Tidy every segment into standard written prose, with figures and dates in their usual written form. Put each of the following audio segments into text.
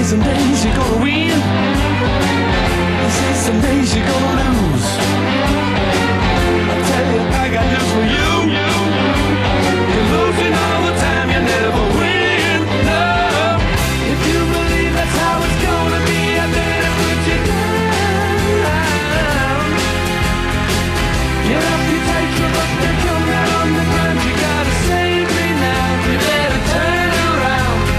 some days you're gonna win. I say some days you're gonna lose. I tell you, I got news for you. You're losing all the time, you never win. No, if you believe that's how it's gonna be, I better put you down. Get up, you take your look, and come down on the ground. You gotta save me now. You better turn around.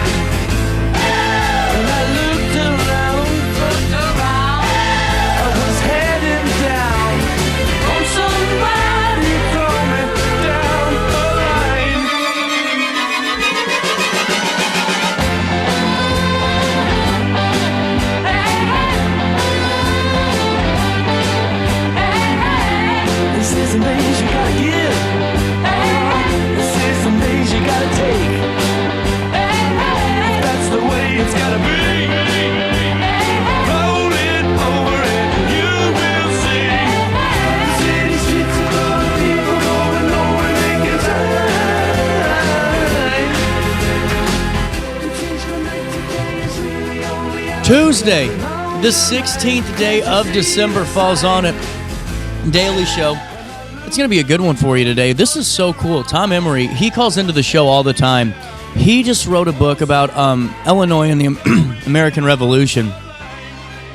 And I looked around. I was heading down on somebody throw me down the line. This is some days you gotta give. This is some days you gotta take. That's the way it's gotta be. Roll it over and you will see. The city streets are full of people going over making time. Tuesday, the 16th day of December falls on it. Daily show. It's going to be a good one for you today. This is so cool. Tom Emery, he calls into the show all the time. He just wrote a book about Illinois and the American Revolution.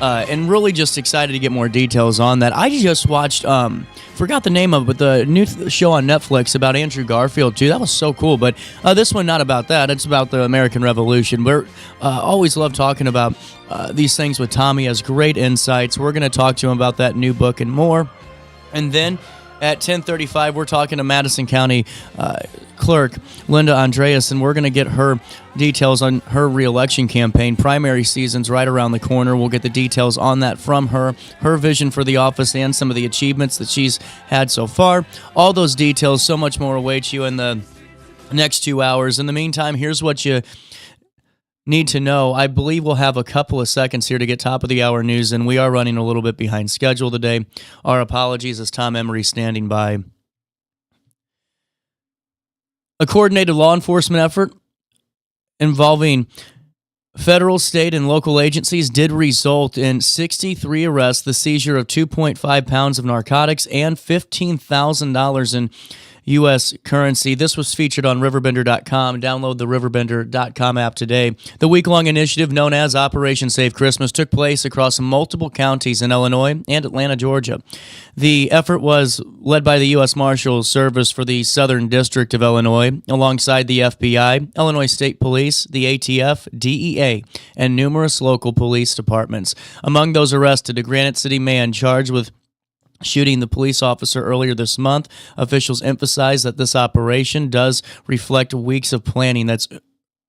And really just excited to get more details on that. I just watched, forgot the name of it, but the new show on Netflix about Andrew Garfield, too. That was so cool. But this one, not about that. It's about the American Revolution. We're always love talking about these things with Tommy. He has great insights. We're going to talk to him about that new book and more. And then at 10:35, we're talking to Madison County Clerk Linda Andreas, and we're going to get her details on her re-election campaign. Primary season's right around the corner. We'll get the details on that from her, her vision for the office, and some of the achievements that she's had so far. All those details, so much more awaits you in the next 2 hours. In the meantime, here's what you need to know. I believe we'll have a couple of seconds here to get top of the hour news, and we are running a little bit behind schedule today. Our apologies as Tom Emery standing by. A coordinated law enforcement effort involving federal, state, and local agencies did result in 63 arrests, the seizure of 2.5 pounds of narcotics, and $15,000 in U.S. currency. This was featured on RiverBender.com. Download the RiverBender.com app today. The week-long initiative known as Operation Save Christmas took place across multiple counties in Illinois and Atlanta, Georgia. The effort was led by the U.S. Marshals Service for the Southern District of Illinois, alongside the FBI, Illinois State Police, the ATF, DEA, and numerous local police departments. Among those arrested, a Granite City man charged with shooting the police officer earlier this month. Officials emphasize that this operation does reflect weeks of planning that's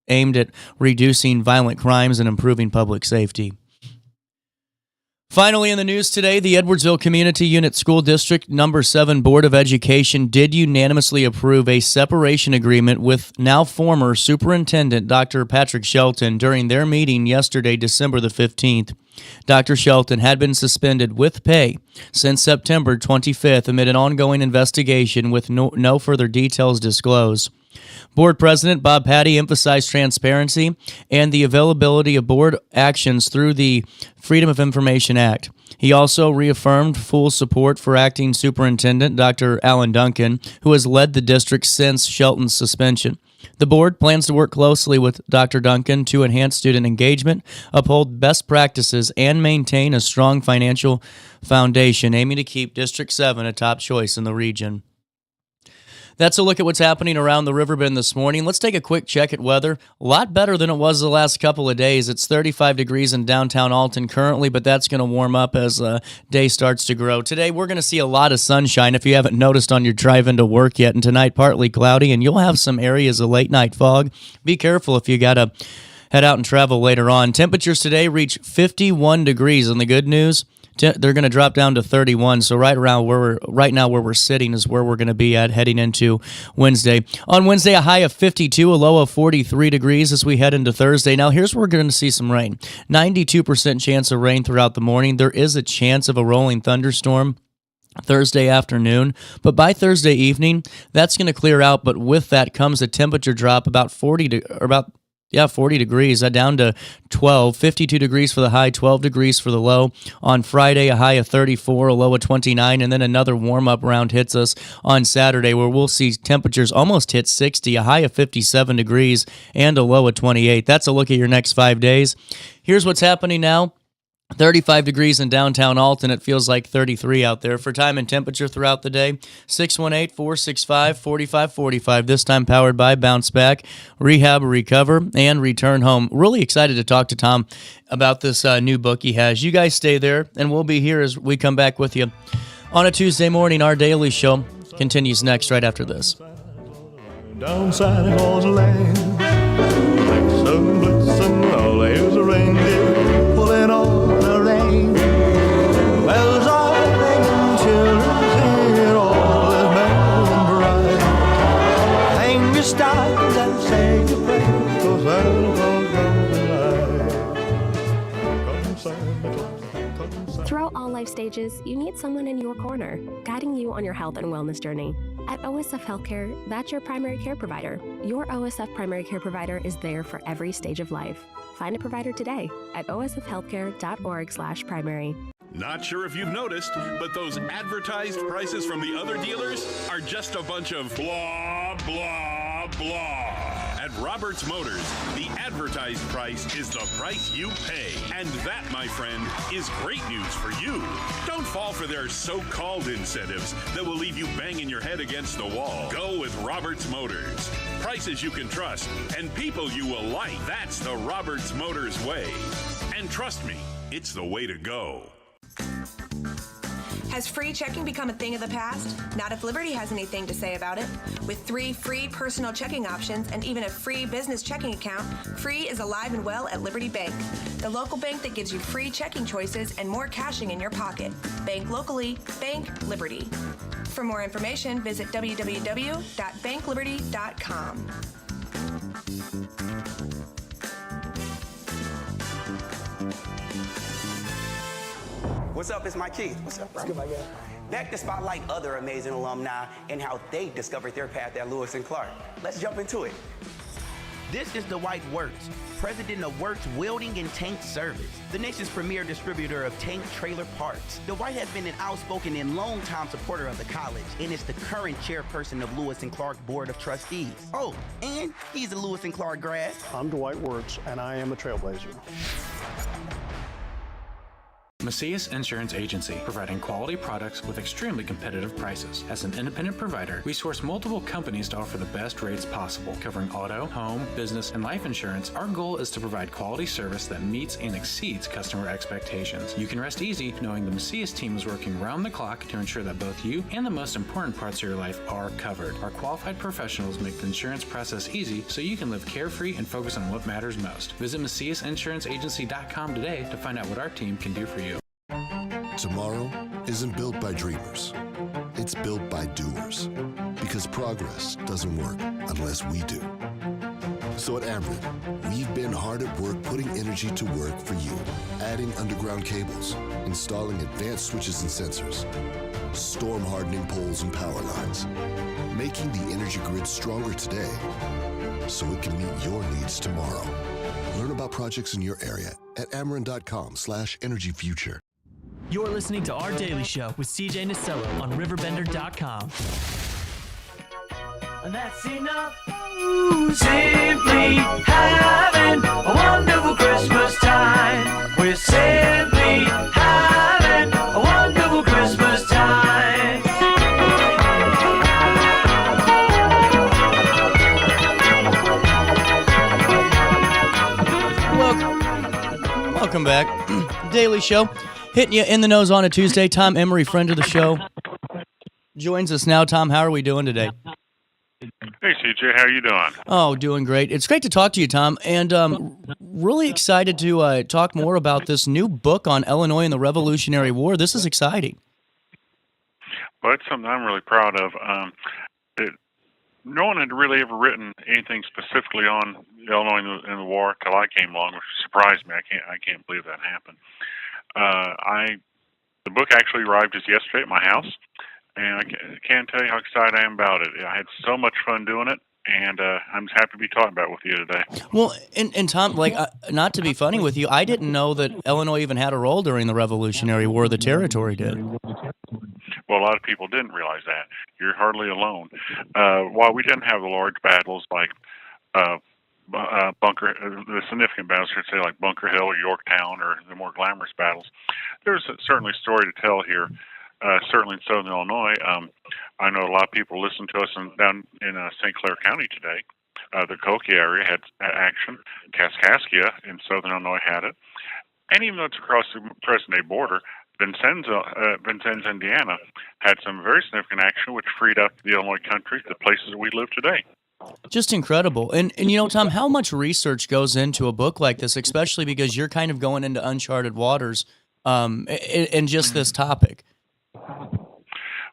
aimed at reducing violent crimes and improving public safety. Finally, in the news today, the Edwardsville Community Unit School District No. 7 Board of Education did unanimously approve a separation agreement with now former Superintendent Dr. Patrick Shelton during their meeting yesterday, December the 15th. Dr. Shelton had been suspended with pay since September 25th amid an ongoing investigation with no further details disclosed. Board President Bob Patty emphasized transparency and the availability of board actions through the Freedom of Information Act. He also reaffirmed full support for acting superintendent Dr. Alan Duncan, who has led the district since Shelton's suspension. The board plans to work closely with Dr. Duncan to enhance student engagement, uphold best practices, and maintain a strong financial foundation, aiming to keep District 7 a top choice in the region. That's a look at what's happening around the Riverbend this morning. Let's take a quick check at weather. A lot better than it was the last couple of days. It's 35 degrees in downtown Alton currently, but that's going to warm up as the day starts to grow. Today, we're going to see a lot of sunshine if you haven't noticed on your drive into work yet. And tonight, partly cloudy, and you'll have some areas of late-night fog. Be careful if you got to head out and travel later on. Temperatures today reach 51 degrees, and the good news, they're going to drop down to 31. So right now where we're sitting is where we're going to be at heading into Wednesday. On Wednesday, a high of 52, a low of 43 degrees as we head into Thursday. Now here's where we're going to see some rain. 92% chance of rain throughout the morning. There is a chance of a rolling thunderstorm Thursday afternoon, but by Thursday evening, that's going to clear out. But with that comes a temperature drop about Yeah, 40 degrees, down to 12, 52 degrees for the high, 12 degrees for the low. On Friday, a high of 34, a low of 29, and then another warm-up round hits us on Saturday where we'll see temperatures almost hit 60, a high of 57 degrees, and a low of 28. That's a look at your next 5 days. Here's what's happening now. 35 degrees in downtown Alton. It feels like 33 out there. For time and temperature throughout the day, 618-465-4545. This time powered by Bounce Back, Rehab, Recover, and Return Home. Really excited to talk to Tom about this new book he has. You guys stay there, and we'll be here as we come back with you. On a Tuesday morning, our daily show continues next right after this. Down Santa Claus Lane, Blitzen, blitzen, all here's a reindeer pulling on the rein. Bells are ringing, children sing, all is merry and bright. Hang your stockings and say your prayers, 'cause Santa Claus comes tonight. Come Santa Claus, come Santa. Throughout all life stages, you need someone in your corner, guiding you on your health and wellness journey. At OSF Healthcare, that's your primary care provider. Your OSF primary care provider is there for every stage of life. Find a provider today at osfhealthcare.org/primary. Not sure if you've noticed, but those advertised prices from the other dealers are just a bunch of blah, blah, blah. At Roberts Motors, the advertised price is the price you pay. And that, my friend, is great news for you. Don't fall for their so-called incentives that will leave you banging your head against the wall. Go with Roberts Motors. Prices you can trust and people you will like. That's the Roberts Motors way. And trust me, it's the way to go. Has free checking become a thing of the past? Not if Liberty has anything to say about it. With 3 free personal checking options and even a free business checking account, free is alive and well at Liberty Bank, the local bank that gives you free checking choices and more cashing in your pocket. Bank locally, bank Liberty. For more information, visit www.bankliberty.com. What's up? It's Mike Keith. What's up, bro? Good, my guy. Back to spotlight other amazing alumni and how they discovered their path at Lewis and Clark. Let's jump into it. This is Dwight Wirtz, president of Wirtz Welding and Tank Service, the nation's premier distributor of tank trailer parts. Dwight has been an outspoken and long-time supporter of the college and is the current chairperson of Lewis and Clark Board of Trustees. Oh, and he's a Lewis and Clark grad. I'm Dwight Wirtz, and I am a trailblazer. Macias Insurance Agency, providing quality products with extremely competitive prices. As an independent provider, we source multiple companies to offer the best rates possible, covering auto, home, business, and life insurance. Our goal is to provide quality service that meets and exceeds customer expectations. You can rest easy knowing the Macias team is working round the clock to ensure that both you and the most important parts of your life are covered. Our qualified professionals make the insurance process easy so you can live carefree and focus on what matters most. Visit MaciasInsuranceAgency.com today to find out what our team can do for you. Tomorrow isn't built by dreamers. It's built by doers. Because progress doesn't work unless we do. So at Ameren, we've been hard at work putting energy to work for you. Adding underground cables, installing advanced switches and sensors, storm hardening poles and power lines, making the energy grid stronger today so it can meet your needs tomorrow. Learn about projects in your area at Ameren.com/energyfuture. You're listening to Our Daily Show with CJ Nasello on RiverBender.com. And that's enough. Simply having a wonderful Christmas time. We're simply having a wonderful Christmas time. Welcome back. Daily Show. Hitting you in the nose on a Tuesday. Tom Emery, friend of the show, joins us now. Tom, how are we doing today? Hey, CJ, how are you doing? Oh, doing great. It's great to talk to you, Tom, and really excited to talk more about this new book on Illinois and the Revolutionary War. This is exciting. Well, it's something I'm really proud of. No one had really ever written anything specifically on Illinois and the war till I came along, which surprised me. I can't believe that happened. The book actually arrived just yesterday at my house, and I can't tell you how excited I am about it. I had so much fun doing it. and I'm just happy to be talking about it with you today. Well, and Tom, like, not to be funny with you, I didn't know that Illinois even had a role during the Revolutionary War. The territory did. Well, a lot of people didn't realize that. You're hardly alone. While we didn't have the large battles like the significant battles, I should say, like Bunker Hill or Yorktown, or the more glamorous battles, there's certainly a story to tell here. Certainly in Southern Illinois, I know a lot of people listen to us down in St. Clair County today. The Coquille area had action. Kaskaskia in Southern Illinois had it. And even though it's across the present-day border, Vincennes, Indiana, had some very significant action, which freed up the Illinois country, the places we live today. Just incredible. And you know, Tom, how much research goes into a book like this, especially because you're kind of going into uncharted waters in just this topic?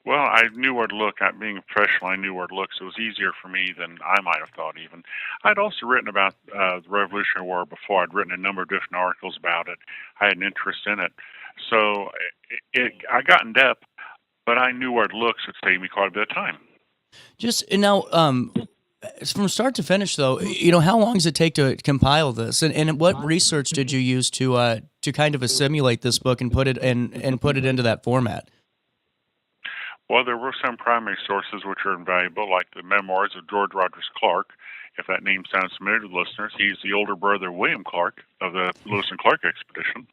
Well, I knew where to look. Being a professional, I knew where to look, so it was easier for me than I might have thought even. I'd also written about the Revolutionary War before. I'd written a number of different articles about it. I had an interest in it. So I got in depth, but I knew where to look, so it saved me quite a bit of time. And now, from start to finish, though, you know, how long does it take to compile this? And what research did you use to kind of assimilate this book and put it into that format? Well, there were some primary sources which are invaluable, like the memoirs of George Rogers Clark. If that name sounds familiar to listeners, he's the older brother of William Clark of the Lewis and Clark expedition.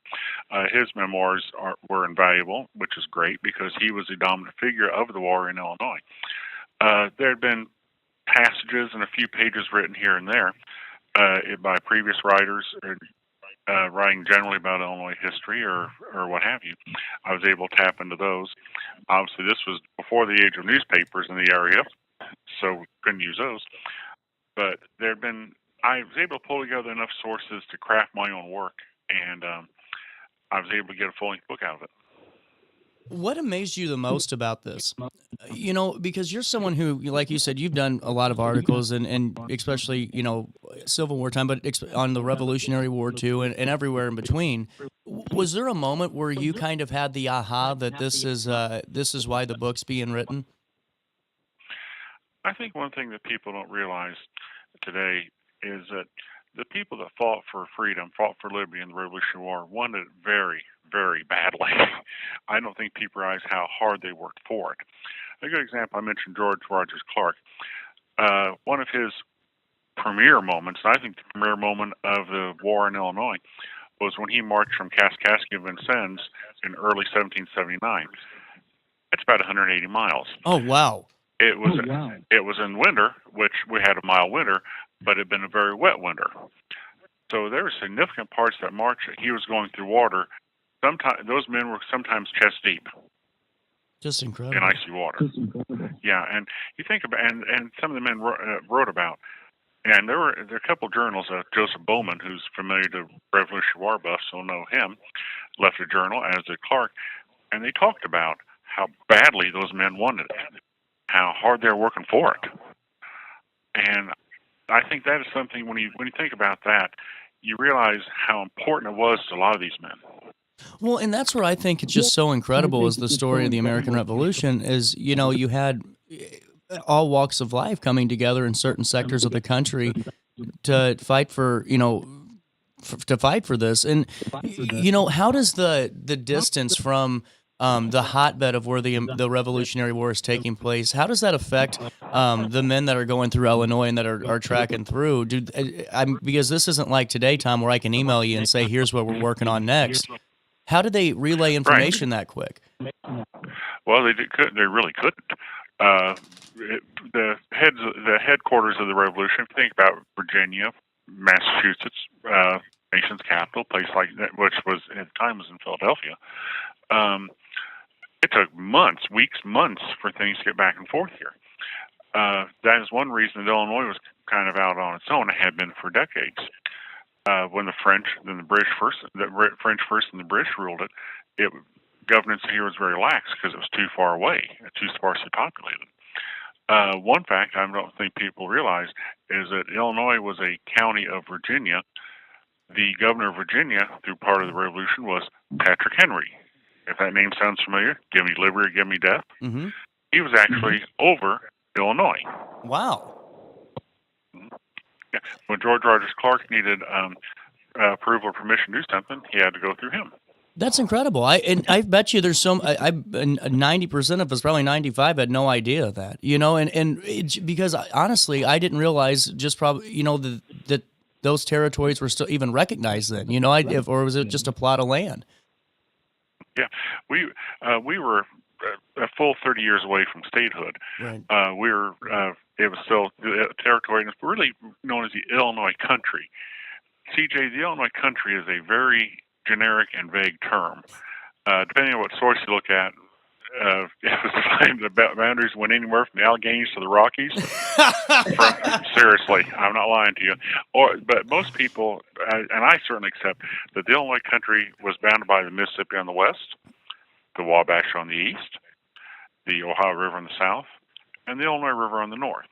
His memoirs were invaluable, which is great because he was the dominant figure of the war in Illinois. There had been passages and a few pages written here and there by previous writers, writing generally about Illinois history or what have you. I was able to tap into those. Obviously, this was before the age of newspapers in the area, so we couldn't use those. But I was able to pull together enough sources to craft my own work, and I was able to get a full-length book out of it. What amazed you the most about this? You know, because you're someone who, like you said, you've done a lot of articles and especially, you know, Civil War time, but on the Revolutionary War too, and everywhere in between. Was there a moment where you kind of had the aha that this is why the book's being written? I think one thing that people don't realize today is that the people that fought for freedom, fought for liberty in the Revolutionary War, wanted it very, very badly. I don't think people realize how hard they worked for it. A good example, I mentioned George Rogers Clark. One of his premier moments, I think the premier moment of the war in Illinois, was when he marched from Kaskaskia to Vincennes in early 1779. It's about 180 miles. Oh, wow. It was in winter, which we had a mild winter, but it had been a very wet winter. So there were significant parts of that march that he was going through water. Sometimes those men were sometimes chest deep. Just incredible. In icy water. Yeah, and you think about, and some of the men wrote about, and there are a couple of journals. Joseph Bowman, who's familiar to Revolutionary War buffs, will know him, left a journal, as did Clark, and they talked about how badly those men wanted it, how hard they're working for it. And I think that is something, when you think about that, you realize how important it was to a lot of these men. Well, and that's where I think it's just so incredible is the story of the American Revolution is, you know, you had all walks of life coming together in certain sectors of the country to fight for, you know, to fight for this. And, you know, how does the distance from the hotbed of where the Revolutionary War is taking place, how does that affect the men that are going through Illinois and that are tracking through? Because this isn't like today, Tom, where I can email you and say, here's what we're working on next. How did they relay information that quick? Well, they really couldn't. The headquarters of the Revolution, if you think about Virginia, Massachusetts, nation's capital, place like that, which was at the time was in Philadelphia. It took months for things to get back and forth here. That is one reason that Illinois was kind of out on its own. It had been for decades. When the French, then the British first, French first, and the British ruled it. Governance here was very lax because it was too far away, too sparsely populated. One fact I don't think people realize is that Illinois was a county of Virginia. The governor of Virginia, through part of the Revolution, was Patrick Henry. If that name sounds familiar, give me liberty, give me death. Mm-hmm. He was actually over Illinois. Wow. Yeah. When George Rogers Clark needed approval or permission to do something, he had to go through him. That's incredible. I bet you there's 90% of us, probably 95, had no idea of that. And because honestly, I didn't realize just probably that those territories were still even recognized then. Or was it just a plot of land? Yeah, we were a full 30 years away from statehood. Right. It was still the territory, and it's really known as the Illinois country. CJ, the Illinois country is a very generic and vague term. Depending on what source you look at, it was defined the boundaries went anywhere from the Alleghenies to the Rockies. Seriously, I'm not lying to you. But most people, and I certainly accept, that the Illinois country was bounded by the Mississippi on the west, the Wabash on the east, the Ohio River on the south, and the Illinois River on the north.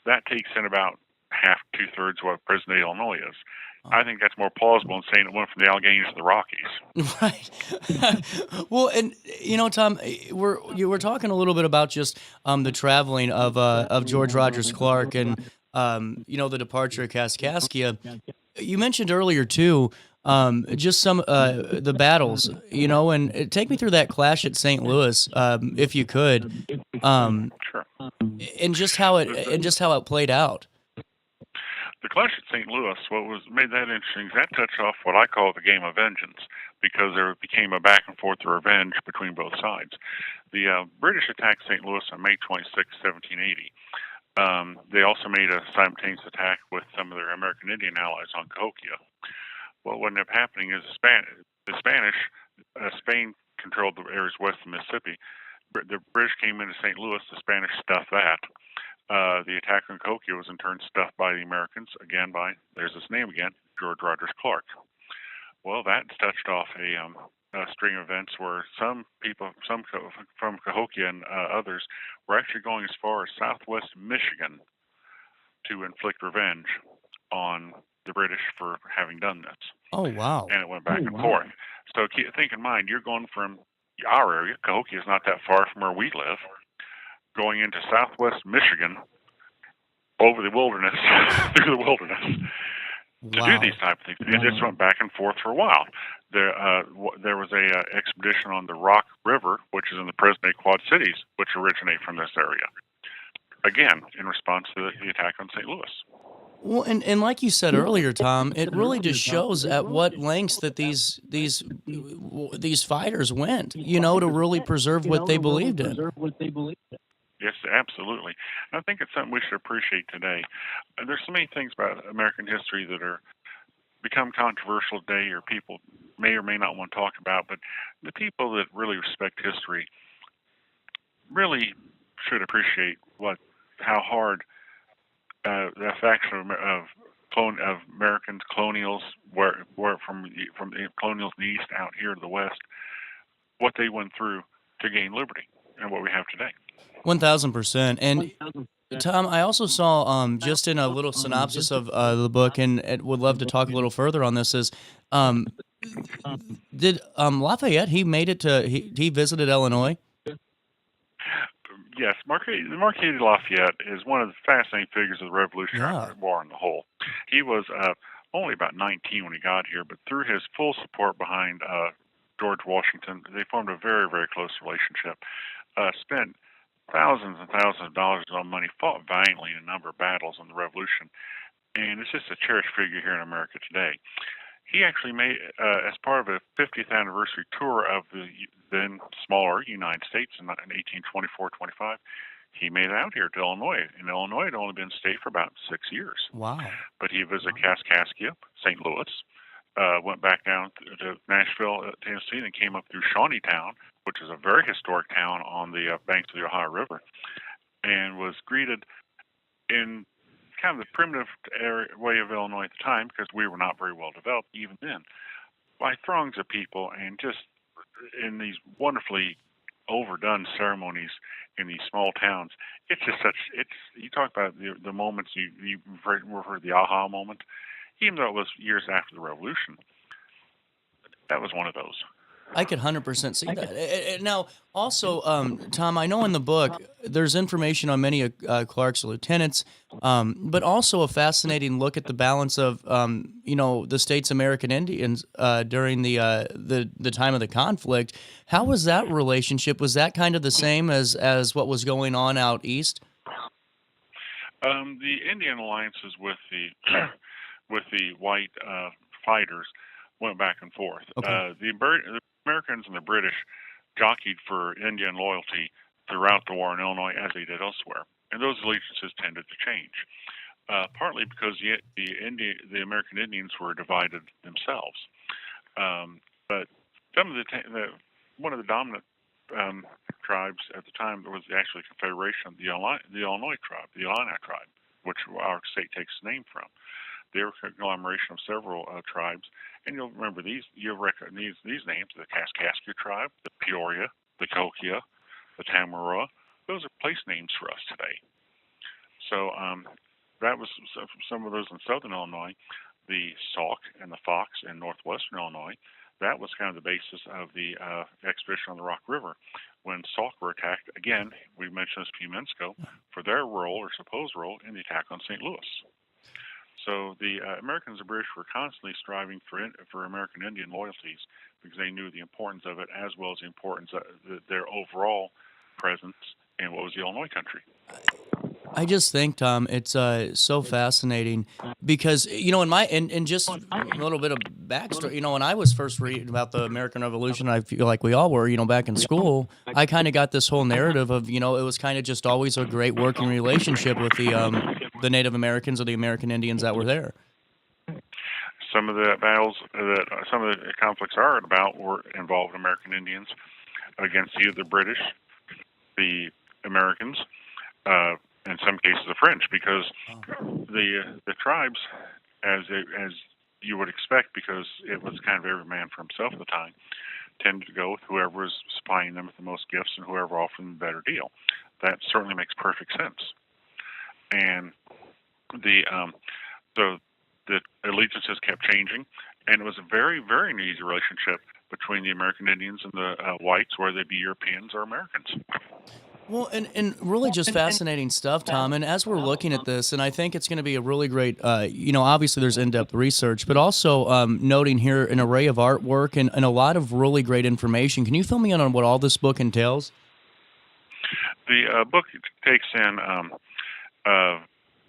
That takes in about half, two-thirds of what present-day Illinois is. I think that's more plausible than saying it went from the Alleghenies to the Rockies. Right. Well, and Tom, we're talking a little bit about just the traveling of George Rogers Clark and the departure of Kaskaskia. You mentioned earlier too, just some the battles, and take me through that clash at St. Louis, if you could, Sure. and just how it played out. The clash at St. Louis, what made that interesting is that touched off what I call the game of vengeance, because there became a back and forth revenge between both sides. The British attacked St. Louis on May 26, 1780. They also made a simultaneous attack with some of their American Indian allies on Cahokia. Well, what ended up happening is Spain controlled the areas west of Mississippi. The British came into St. Louis, the Spanish stuffed that. The attack on Cahokia was in turn stuffed by the Americans, again by, there's his name again, George Rogers Clark. Well, that touched off a string of events where some people, some from Cahokia and others, were actually going as far as southwest Michigan to inflict revenge on the British for having done this. Oh, wow. And it went back and forth. So think in mind, you're going from our area, Cahokia is not that far from where we live, going into southwest Michigan, over the wilderness, through the wilderness, to do these type of things. It just went back and forth for a while. There was a expedition on the Rock River, which is in the present-day Quad Cities, which originate from this area. Again, in response to the attack on St. Louis. Well, and like you said earlier, Tom, it really just shows at what lengths that these fighters went, to really preserve what they believed in. Yes, absolutely. I think it's something we should appreciate today. There's so many things about American history that are become controversial today, or people may or may not want to talk about, but the people that really respect history really should appreciate how hard the faction of Americans, colonials, were from the colonials in the east out here to the west, what they went through to gain liberty and what we have today. 1,000%. And Tom, I also saw just in a little synopsis of the book, and would love to talk a little further on this, is did Lafayette, he made it to, he visited Illinois? Yes, Marquis de Lafayette is one of the fascinating figures of the Revolutionary War on the whole. He was only about 19 when he got here, but through his full support behind George Washington, they formed a very, very close relationship. Spent thousands and thousands of dollars of money, fought valiantly in a number of battles in the Revolution, and it's just a cherished figure here in America today. He actually made, as part of a 50th anniversary tour of the then smaller United States in 1824-25, he made it out here to Illinois. And Illinois had only been in state for about 6 years. Wow. But he visited Kaskaskia, St. Louis, went back down to Nashville, Tennessee, and came up through Shawneetown, which is a very historic town on the banks of the Ohio River, and was greeted in kind of the primitive way of Illinois at the time, because we were not very well developed even then, by throngs of people, and just in these wonderfully overdone ceremonies in these small towns. It's just you talk about the moments you refer to the aha moment, even though it was years after the Revolution. That was one of those. I could 100% see that. Now, also, Tom, I know in the book there's information on many of Clark's lieutenants, but also a fascinating look at the balance of, the state's American Indians during the time of the conflict. How was that relationship? Was that kind of the same as what was going on out east? The Indian alliances with the with the white fighters went back and forth. Okay. The Americans and the British jockeyed for Indian loyalty throughout the war in Illinois as they did elsewhere, and those allegiances tended to change. Partly because the American Indians were divided themselves, but some of one of the dominant tribes at the time was actually a confederation, the Illinois tribe, the Illini tribe, which our state takes its name from. They were a conglomeration of several tribes, and you'll remember these. You'll recognize these names: the Kaskaskia tribe, the Peoria, the Kokia, the Tamaroa. Those are place names for us today. So that was some of those in southern Illinois. The Sauk and the Fox in northwestern Illinois. That was kind of the basis of the expedition on the Rock River. When Sauk were attacked, again, we mentioned this a few minutes ago, for their role or supposed role in the attack on St. Louis. So the Americans and British were constantly striving for American Indian loyalties because they knew the importance of it as well as the importance of their overall presence in what was the Illinois country. I just think, Tom, it's so fascinating because, in just a little bit of backstory, when I was first reading about the American Revolution, I feel like we all were, back in school, I kind of got this whole narrative of, it was kind of just always a great working relationship with the Native Americans or the American Indians that were there. Some of the battles some of the conflicts are about involved American Indians against either the British, the Americans, in some cases the French, because the tribes, as you would expect, because it was kind of every man for himself at the time, tended to go with whoever was supplying them with the most gifts and whoever offered them the better deal. That certainly makes perfect sense. And the allegiances kept changing, and it was a very, very easy relationship between the American Indians and the whites, whether they be Europeans or Americans. Well, and really just fascinating stuff, Tom. And as we're looking at this, and I think it's going to be a really great, obviously there's in-depth research, but also noting here an array of artwork and a lot of really great information. Can you fill me in on what all this book entails? The book takes in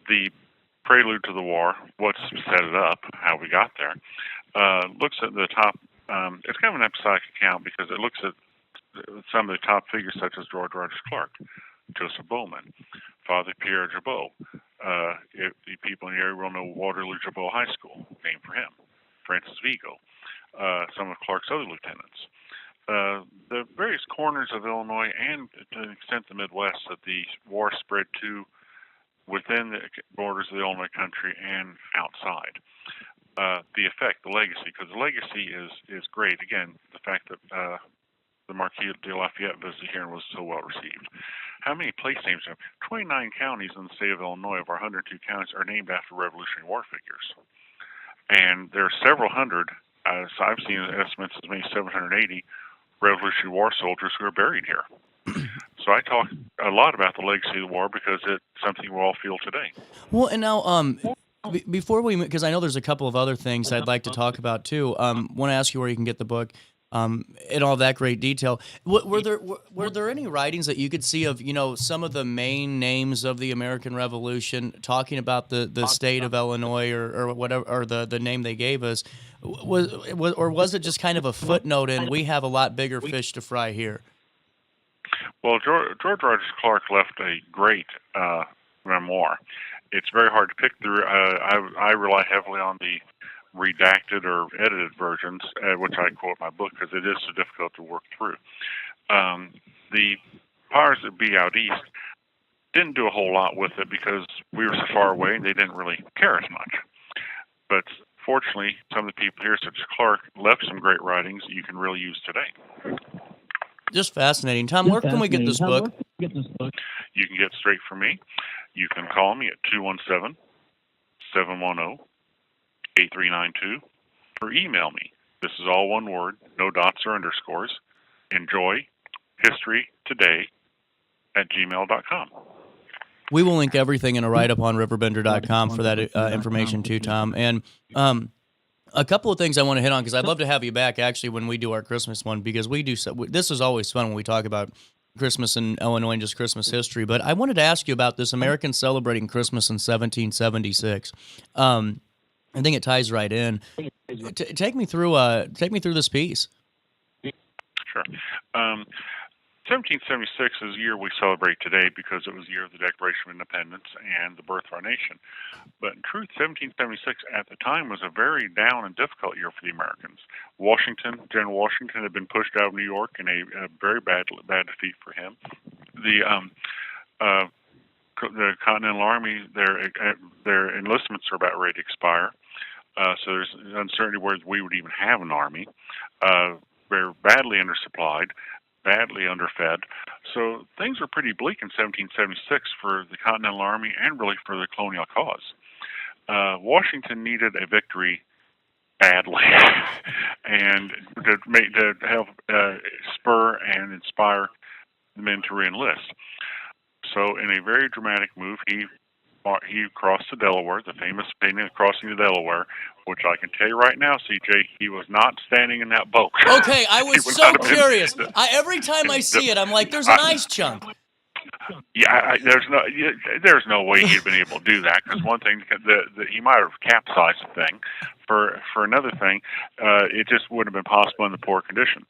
the prelude to the war, what's set it up, how we got there. Looks at the top. It's kind of an episodic account because it looks at some of the top figures such as George Rogers Clark, Joseph Bowman, Father Pierre Jabot. The people in the area will know Waterloo Jabot High School, named for him. Francis Vigo, some of Clark's other lieutenants. The various corners of Illinois and to an extent the Midwest that the war spread to within the borders of the Illinois country and outside. The effect, the legacy, because the legacy is great. Again, the fact that the Marquis de Lafayette visit here and was so well received. How many place names have 29 counties in the state of Illinois of our 102 counties are named after Revolutionary War figures. And there are several hundred, so I've seen estimates as many as 780 Revolutionary War soldiers who are buried here. So I talk a lot about the legacy of the war because it's something we all feel today. Well, and now, before we, because I know there's a couple of other things I'd like to talk about too. Want to ask you where you can get the book. In all that great detail, were there any writings that you could see of some of the main names of the American Revolution talking about the state of Illinois or whatever, or the name they gave us, was it just kind of a footnote and we have a lot bigger fish to fry here? Well, George Rogers Clark left a great memoir. It's very hard to pick through. I rely heavily on the redacted or edited versions, which I quote in my book because it is so difficult to work through. The powers that be out east didn't do a whole lot with it because we were so far away and they didn't really care as much. But fortunately, some of the people here, such as Clark, left some great writings that you can really use today. Just fascinating. Tom, where can we get this book? You can get straight from me. You can call me at 217-710-8392 or email me, This is all one word, no dots or underscores. Enjoy history today at gmail.com. We will link everything in a write-up on RiverBender.com for that information too, Tom. And a couple of things I want to hit on, because I'd love to have you back actually when we do our Christmas one, because we do. This is always fun when we talk about Christmas in Illinois and just Christmas history. But I wanted to ask you about this Americans celebrating Christmas in 1776. I think it ties right in. Take me through this piece. Sure. 1776 is the year we celebrate today because it was the year of the Declaration of Independence and the birth of our nation. But in truth, 1776 at the time was a very down and difficult year for the Americans. General Washington had been pushed out of New York in a very bad defeat for him. The Continental Army, their enlistments are about ready to expire. So there's uncertainty whether we would even have an army. They're badly undersupplied, badly underfed. So things were pretty bleak in 1776 for the Continental Army and really for the colonial cause. Washington needed a victory badly, and to help spur and inspire the men to reenlist. So in a very dramatic move, he crossed the Delaware, the famous crossing the Delaware, which I can tell you right now, CJ, he was not standing in that boat. Okay, I was so curious. Every time I see it, I'm like, there's an ice chunk. Yeah, there's no way he'd been able to do that, because one thing, he might have capsized the thing. For another thing, it just wouldn't have been possible in the poor conditions.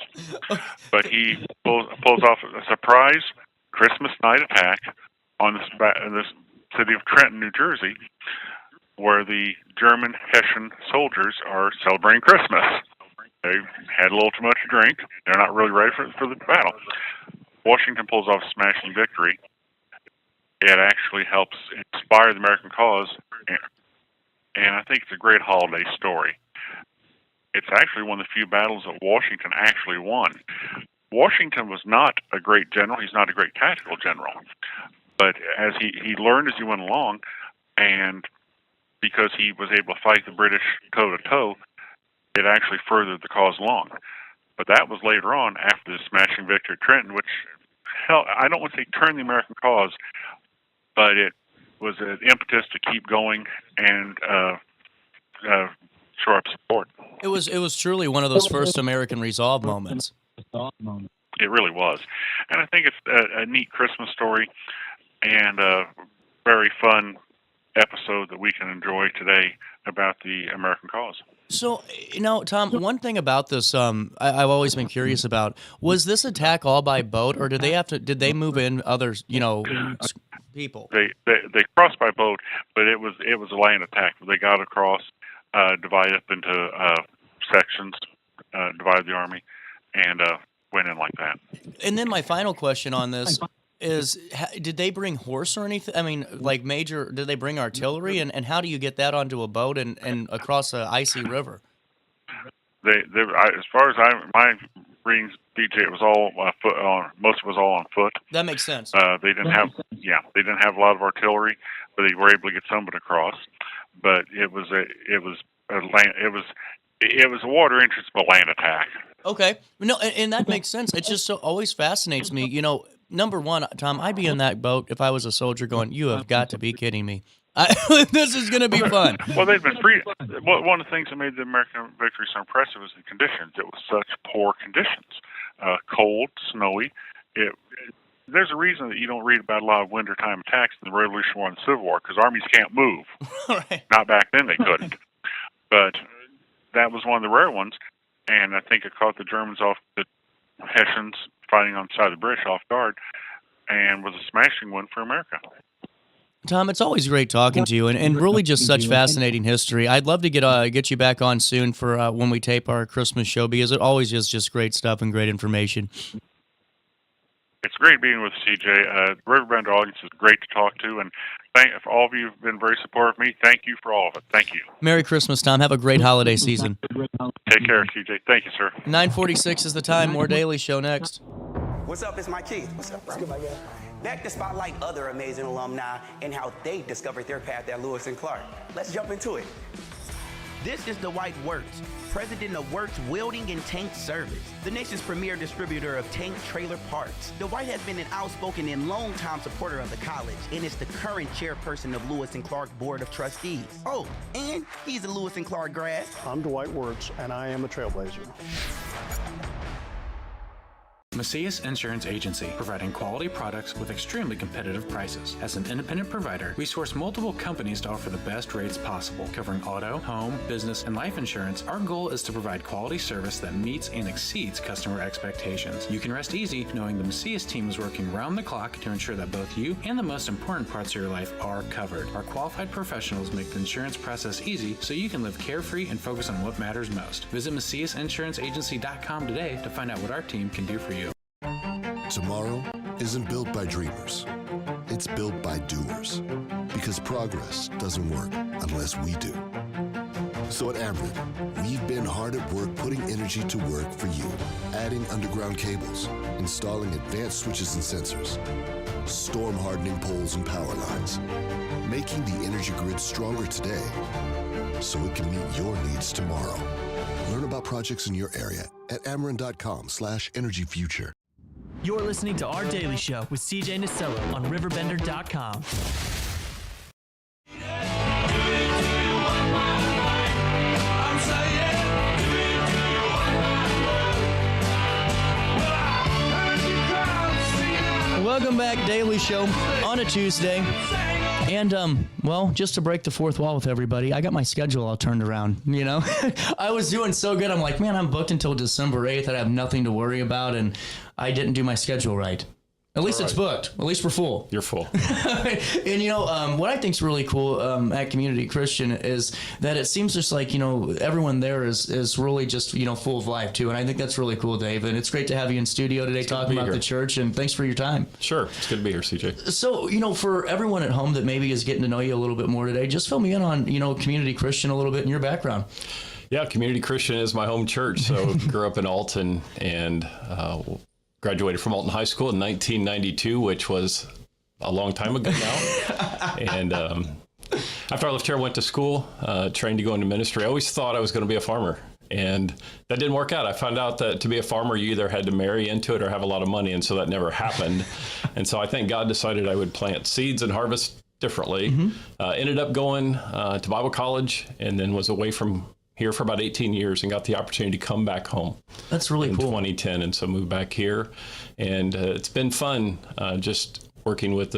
But he pulls off a surprise Christmas night attack on this city of Trenton, New Jersey, where the German Hessian soldiers are celebrating Christmas. They had a little too much to drink. They're not really ready for the battle. Washington pulls off a smashing victory. It actually helps inspire the American cause, and I think it's a great holiday story. It's actually one of the few battles that Washington actually won. Washington was not a great general. He's not a great tactical general. But as he learned as he went along, and because he was able to fight the British toe-to-toe, it actually furthered the cause along. But that was later on, after the smashing victory at Trenton, which, I don't want to say turned the American cause, but it was an impetus to keep going and shore up support. It was truly one of those first American resolve moments. It really was. And I think it's a neat Christmas story and a very fun episode that we can enjoy today about the American cause. So, Tom, one thing about this, I've always been curious about, was this attack all by boat, or did they move in others, people? They crossed by boat, but it was a land attack. They got across, divided up into sections, divided the army, and went in like that. And then my final question on this is, did they bring horse or anything? I mean, like did they bring artillery? And how do you get that onto a boat and across an icy river? As far as my readings, DJ, it was all most of it was all on foot. That makes sense. They didn't have a lot of artillery, but they were able to get some of it across. But it was a water entrance, but land attack. Okay, no, and that makes sense. It just always fascinates me. Number one, Tom, I'd be in that boat if I was a soldier going, you have got to be kidding me. This is going to be fun. Well, they've been free. One of the things that made the American victory so impressive was the conditions. It was such poor conditions. Cold, snowy. There's a reason that you don't read about a lot of wintertime attacks in the Revolutionary War and the Civil War, because armies can't move. Right. Not back then, they couldn't. But that was one of the rare ones, and I think it caught the Germans off, the Hessians fighting on the side of the British off guard, and was a smashing win for America. Tom, it's always great talking to you, and really just such fascinating history. I'd love to get you back on soon for when we tape our Christmas show, because it always is just great stuff and great information. It's great being with CJ. The RiverBender audience is great to talk to, and for all of you who've been very supportive of me, thank you for all of it. Thank you. Merry Christmas, Tom. Have a great holiday season. Take care, CJ. Thank you, sir. 9:46 is the time. More Daily Show next. What's up? It's my Keith. What's up, bro? Back to spotlight other amazing alumni and how they discovered their path at Lewis and Clark. Let's jump into it. This is the White Works, president of Works Welding and Tank Service, the nation's premier distributor of tank trailer parts. The White has been an outspoken and long-time supporter of the college and is the current chairperson of Lewis and Clark Board of Trustees. Oh, and he's a Lewis and Clark grad. I'm Dwight Wirtz, and I am a trailblazer. Macias Insurance Agency, providing quality products with extremely competitive prices. As an independent provider, we source multiple companies to offer the best rates possible, covering auto, home, business, and life insurance. Our goal is to provide quality service that meets and exceeds customer expectations. You can rest easy knowing the Macias team is working round the clock to ensure that both you and the most important parts of your life are covered. Our qualified professionals make the insurance process easy so you can live carefree and focus on what matters most. Visit MaciasInsuranceAgency.com today to find out what our team can do for you. Tomorrow isn't built by dreamers. It's built by doers. Because progress doesn't work unless we do. So at Ameren, we've been hard at work putting energy to work for you. Adding underground cables, installing advanced switches and sensors, storm hardening poles and power lines, making the energy grid stronger today so it can meet your needs tomorrow. Learn about projects in your area at Ameren.com/energyfuture. You're listening to Our Daily Show with CJ Nasello on RiverBender.com. Welcome back, Daily Show on a Tuesday. And, well, just to break the fourth wall with everybody, I got my schedule all turned around, you know? I was doing so good. I'm like, man, I'm booked until December 8th. I have nothing to worry about, and I didn't do my schedule right. At least it's booked. At least we're full. You're full. And, you know, what I think is really cool at Community Christian is that it seems just like, you know, everyone there is really just, you know, full of life, too. And I think that's really cool, Dave. And it's great to have you in studio today talking about the church. And thanks for your time. Sure. It's good to be here, CJ. So, you know, for everyone at home that maybe is getting to know you a little bit more today, just fill me in on, you know, Community Christian a little bit and your background. Yeah, Community Christian is my home church. So grew up in Alton and graduated from Alton High School in 1992, which was a long time ago now. And after I left here, I went to school, trained to go into ministry. I always thought I was going to be a farmer, and that didn't work out. I found out that to be a farmer, you either had to marry into it or have a lot of money, and so that never happened. And so I think God decided I would plant seeds and harvest differently. Ended up going to Bible college, and then was away from here for about 18 years and got the opportunity to come back home. That's really cool. In 2010, and so moved back here. And it's been fun just working with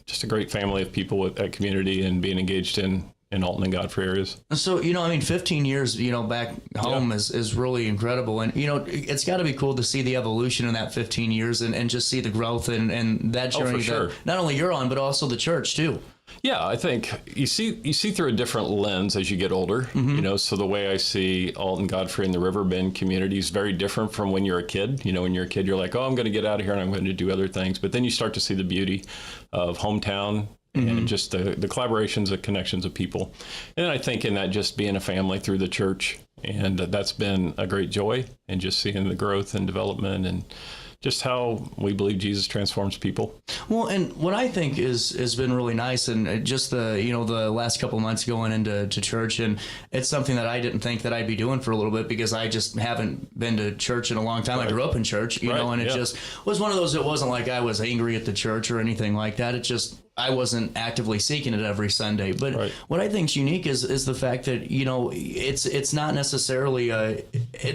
just a great family of people at Community and being engaged in Alton and Godfrey areas. So, you know, I mean, 15 years, you know, back home is really incredible. And, you know, it's got to be cool to see the evolution in that 15 years and just see the growth and that journey that not only you're on, but also the church, too. Yeah, I think you see through a different lens as you get older, you know, so the way I see Alton, Godfrey, and the Riverbend community is very different from when you're a kid. You know, when you're a kid, you're like, oh, I'm going to get out of here and I'm going to do other things. But then you start to see the beauty of hometown and just the collaborations, the connections of people. And then I think in that just being a family through the church, and that's been a great joy, and just seeing the growth and development and just how we believe Jesus transforms people. Well, and what I think has been really nice, and just the last couple of months going into church, and it's something that I didn't think that I'd be doing for a little bit because I just haven't been to church in a long time. I grew up in church, you know, and it just was one of those. It wasn't like I was angry at the church or anything like that. It just I wasn't actively seeking it every Sunday. But what I think is unique is the fact that, you know, it's not necessarily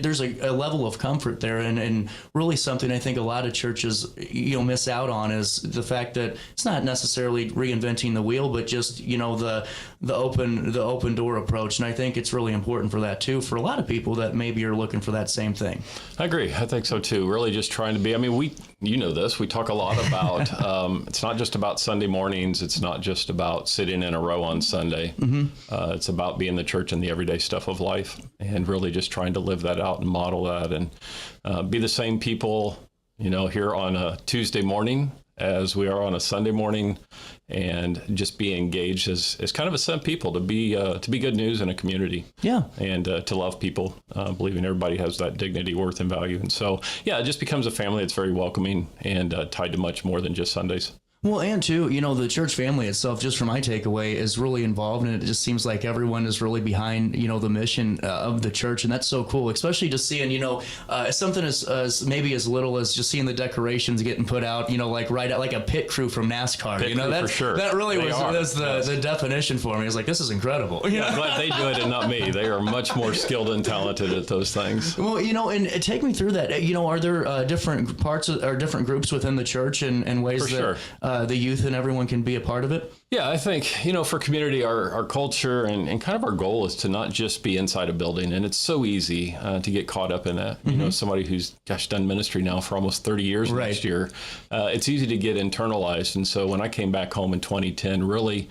there's a level of comfort there, and really something I think a lot of churches, you know, miss out on is the fact that it's not necessarily reinventing the wheel, but just, you know, the open door approach. And I think it's really important for that too, for a lot of people that maybe are looking for that same thing. I agree. I think so too. Really just trying to be, I mean, you know this, we talk a lot about, it's not just about Sunday mornings. It's not just about sitting in a row on Sunday. It's about being the church and the everyday stuff of life, and really just trying to live that out and model that, and be the same people, you know, here on a Tuesday morning as we are on a Sunday morning, and just be engaged as kind of a set people to be good news in a community. Yeah. And to love people, believing everybody has that dignity, worth, and value. And so, yeah, it just becomes a family that's very welcoming and tied to much more than just Sundays. Well, and too, the church family itself, just from my takeaway, is really involved, and it just seems like everyone is really behind, the mission of the church, and that's so cool. Especially just seeing, something as maybe as little as just seeing the decorations getting put out, like right at like a pit crew from NASCAR. Pit crew, for sure. That really was the definition for me. It's like, this is incredible. Yeah, I'm glad they do it and not me. They are much more skilled and talented at those things. Well, and take me through that. Are there different parts or different groups within the church and ways For that the youth and everyone can be a part of it? Yeah, I think, for community, our culture and kind of our goal is to not just be inside a building. And it's so easy to get caught up in that. Somebody who's, done ministry now for almost 30 years next year, it's easy to get internalized. And so when I came back home in 2010, really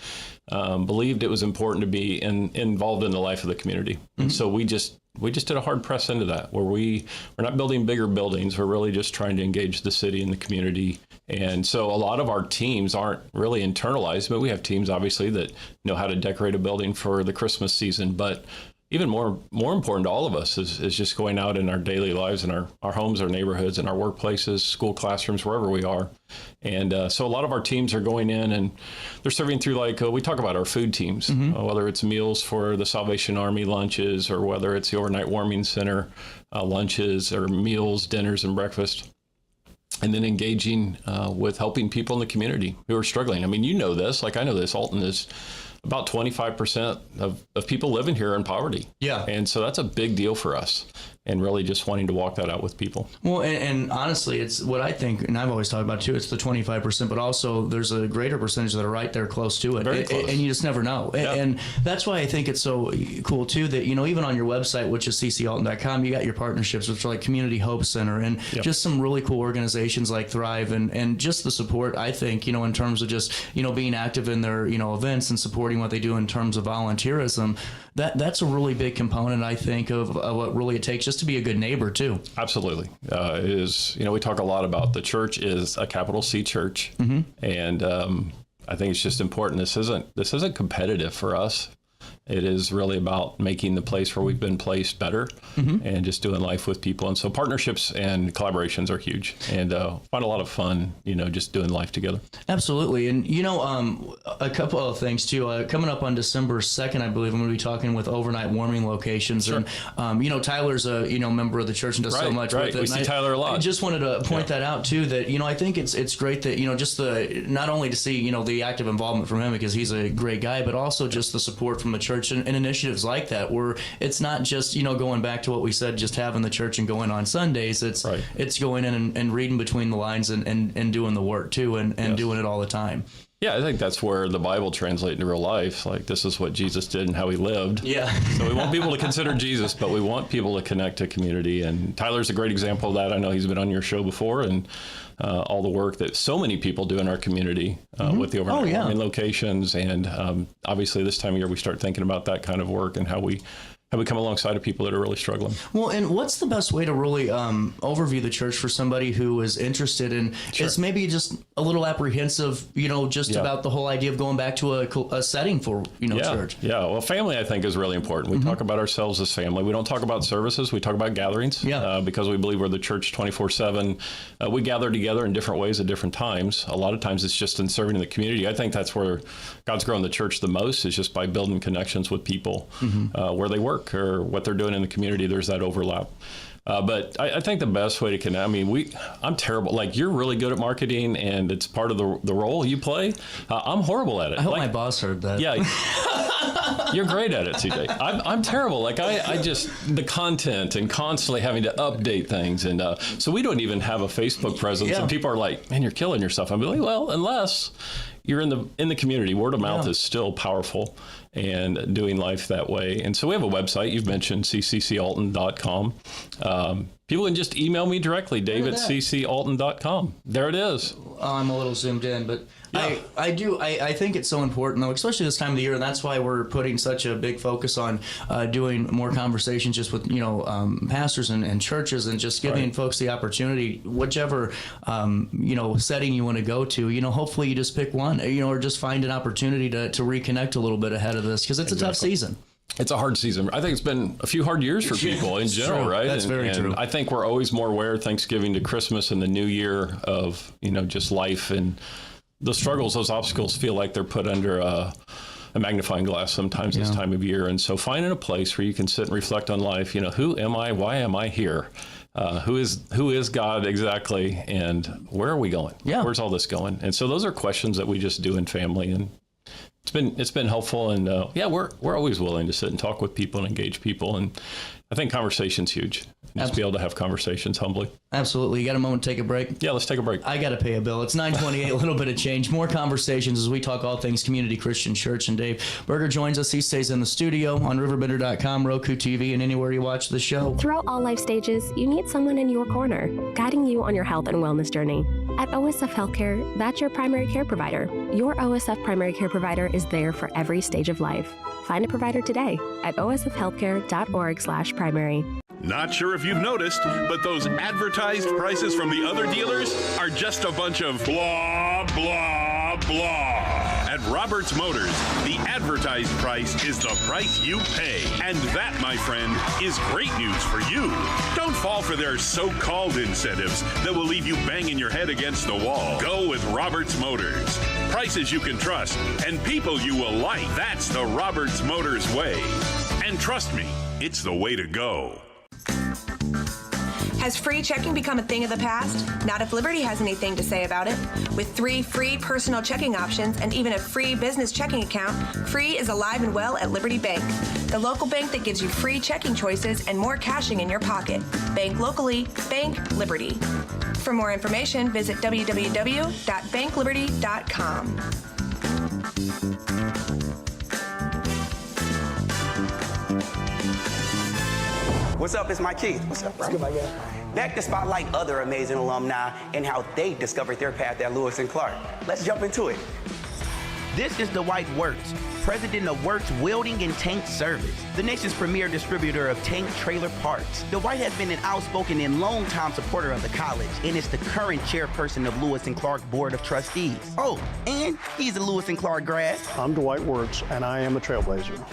believed it was important to be involved in the life of the community. And so we just did a hard press into that, where we're not building bigger buildings. We're really just trying to engage the city and the community. And so a lot of our teams aren't really internalized, but we have teams obviously that know how to decorate a building for the Christmas season. But even more important to all of us is just going out in our daily lives, in our homes, our neighborhoods, and our workplaces, school classrooms, wherever we are. And so a lot of our teams are going in and they're serving through, like we talk about our food teams, whether it's meals for the Salvation Army lunches, or whether it's the Overnight Warming Center lunches, or meals, dinners, and breakfast. And then engaging with helping people in the community who are struggling. I mean, this, like I know this, Alton is about 25% of people living here in poverty. Yeah. And so that's a big deal for us, and really just wanting to walk that out with people. Well, and honestly, it's what I think, and I've always talked about too, it's the 25%, but also there's a greater percentage that are right there close to it. Very close. And you just never know. Yeah. And that's why I think it's so cool too that, even on your website, which is ccalton.com, you got your partnerships, which are like Community Hope Center, and just some really cool organizations like Thrive, and just the support, I think, in terms of just, being active in their, events and supporting what they do in terms of volunteerism. That's a really big component, I think, of what really it takes just to be a good neighbor too. Absolutely. We talk a lot about the church is a capital C church. And I think it's just important. This isn't competitive for us. It is really about making the place where we've been placed better, and just doing life with people. And so partnerships and collaborations are huge, and find a lot of fun, just doing life together. Absolutely. And, a couple of things too, coming up on December 2nd, I believe I'm going to be talking with overnight warming locations. Sure. And, Tyler's a, member of the church and does so much with it. We see Tyler a lot. I just wanted to point that out too, that, I think it's great that, just not only to see, the active involvement from him because he's a great guy, but also just the support from the church and initiatives like that, where it's not just, going back to what we said, just having the church and going on Sundays. It's going in and reading between the lines and doing the work too, and doing it all the time. Yeah, I think that's where the Bible translates into real life. Like, this is what Jesus did and how he lived. Yeah. So we want people to consider Jesus, but we want people to connect to community. And Tyler's a great example of that. I know he's been on your show before, and all the work that so many people do in our community with the overnight warming locations. And obviously this time of year, we start thinking about that kind of work and how we come alongside of people that are really struggling. Well, and what's the best way to really overview the church for somebody who is interested in, is maybe just a little apprehensive, about the whole idea of going back to a setting for, church? Yeah, well, family, I think, is really important. We talk about ourselves as family. We don't talk about services. We talk about gatherings because we believe we're the church 24/7. We gather together in different ways at different times. A lot of times it's just in serving in the community. I think that's where God's grown the church the most, is just by building connections with people where they work or what they're doing in the community. There's that overlap. But I think the best way to connect, I'm terrible. Like, you're really good at marketing and it's part of the role you play. I'm horrible at it. I hope my boss heard that. Yeah. You're great at it, CJ. I'm terrible. Like, I just, the content and constantly having to update things. And so we don't even have a Facebook presence. And people are like, man, you're killing yourself. I'm like, well, unless you're in the community, word of mouth is still powerful, and doing life that way. And so we have a website. You've mentioned ccalton.com. People can just email me directly, dave@ccalton.com. There it is. I'm a little zoomed in, but I think it's so important, though, especially this time of the year, and that's why we're putting such a big focus on doing more conversations just with pastors and churches, and just giving folks the opportunity, whichever setting you want to go to. Hopefully you just pick one, or just find an opportunity to reconnect a little bit ahead of this, because it's a tough season. It's a hard season. I think it's been a few hard years for people in general, right? That's very true. I think we're always more aware, Thanksgiving to Christmas and the New Year, of just life and the struggles, those obstacles feel like they're put under a magnifying glass sometimes this time of year. And so finding a place where you can sit and reflect on life, who am I? Why am I here? Who is God exactly? And where are we going? Yeah. Where's all this going? And so those are questions that we just do in family. And it's been helpful. And we're always willing to sit and talk with people and engage people. And I think conversation's huge. Just be able to have conversations humbly. Absolutely. You got a moment to take a break? Yeah, let's take a break. I got to pay a bill. It's 9:28, a little bit of change. More conversations as we talk all things Community Christian Church. And Dave Berger joins us. He stays in the studio on RiverBender.com, Roku TV, and anywhere you watch the show. Throughout all life stages, you need someone in your corner, guiding you on your health and wellness journey. At OSF Healthcare, that's your primary care provider. Your OSF primary care provider is there for every stage of life. Find a provider today at osfhealthcare.org/primary. Not sure if you've noticed, but those advertised prices from the other dealers are just a bunch of blah, blah, blah. At Roberts Motors, the advertised price is the price you pay. And that, my friend, is great news for you. Don't fall for their so-called incentives that will leave you banging your head against the wall. Go with Roberts Motors. Prices you can trust and people you will like. That's the Roberts Motors way. And trust me, it's the way to go. Has free checking become a thing of the past? Not if Liberty has anything to say about it. With 3 free personal checking options and even a free business checking account, free is alive and well at Liberty Bank, the local bank that gives you free checking choices and more cashing in your pocket. Bank locally, bank Liberty. For more information, visit www.bankliberty.com. What's up? It's my kid. What's up, bro? Good, my guy. Back to spotlight other amazing alumni and how they discovered their path at Lewis and Clark. Let's jump into it. This is the White Works, president of Works Welding and Tank Service, the nation's premier distributor of tank trailer parts. The White has been an outspoken and long-time supporter of the college and is the current chairperson of Lewis and Clark Board of Trustees. Oh, and he's a Lewis and Clark grad. I'm Dwight Wirtz, and I am a trailblazer.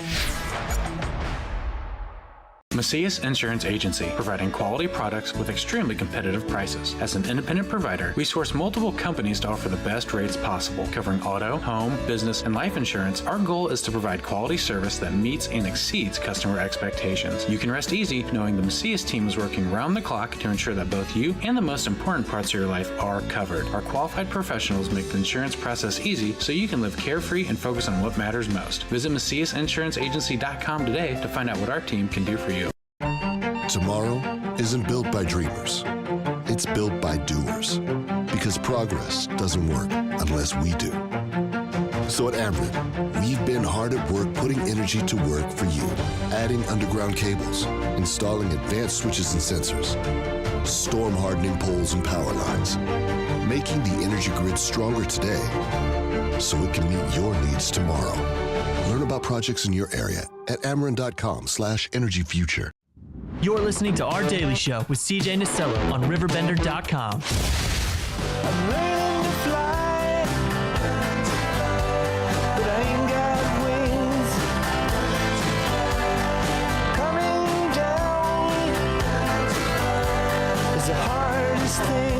Macias Insurance Agency, providing quality products with extremely competitive prices. As an independent provider, we source multiple companies to offer the best rates possible, covering auto, home, business, and life insurance. Our goal is to provide quality service that meets and exceeds customer expectations. You can rest easy knowing the Macias team is working round the clock to ensure that both you and the most important parts of your life are covered. Our qualified professionals make the insurance process easy so you can live carefree and focus on what matters most. Visit MaciasInsuranceAgency.com today to find out what our team can do for you. Tomorrow isn't built by dreamers. It's built by doers. Because progress doesn't work unless we do. So at Amrit, we've been hard at work putting energy to work for you. Adding underground cables, installing advanced switches and sensors, storm hardening poles and power lines, making the energy grid stronger today so it can meet your needs tomorrow. Learn about projects in your area at Ameren.com/energyfuture. You're listening to Our Daily Show with CJ Nasello on RiverBender.com. I'm learning to fly, but I ain't got wings. Coming down is the hardest thing.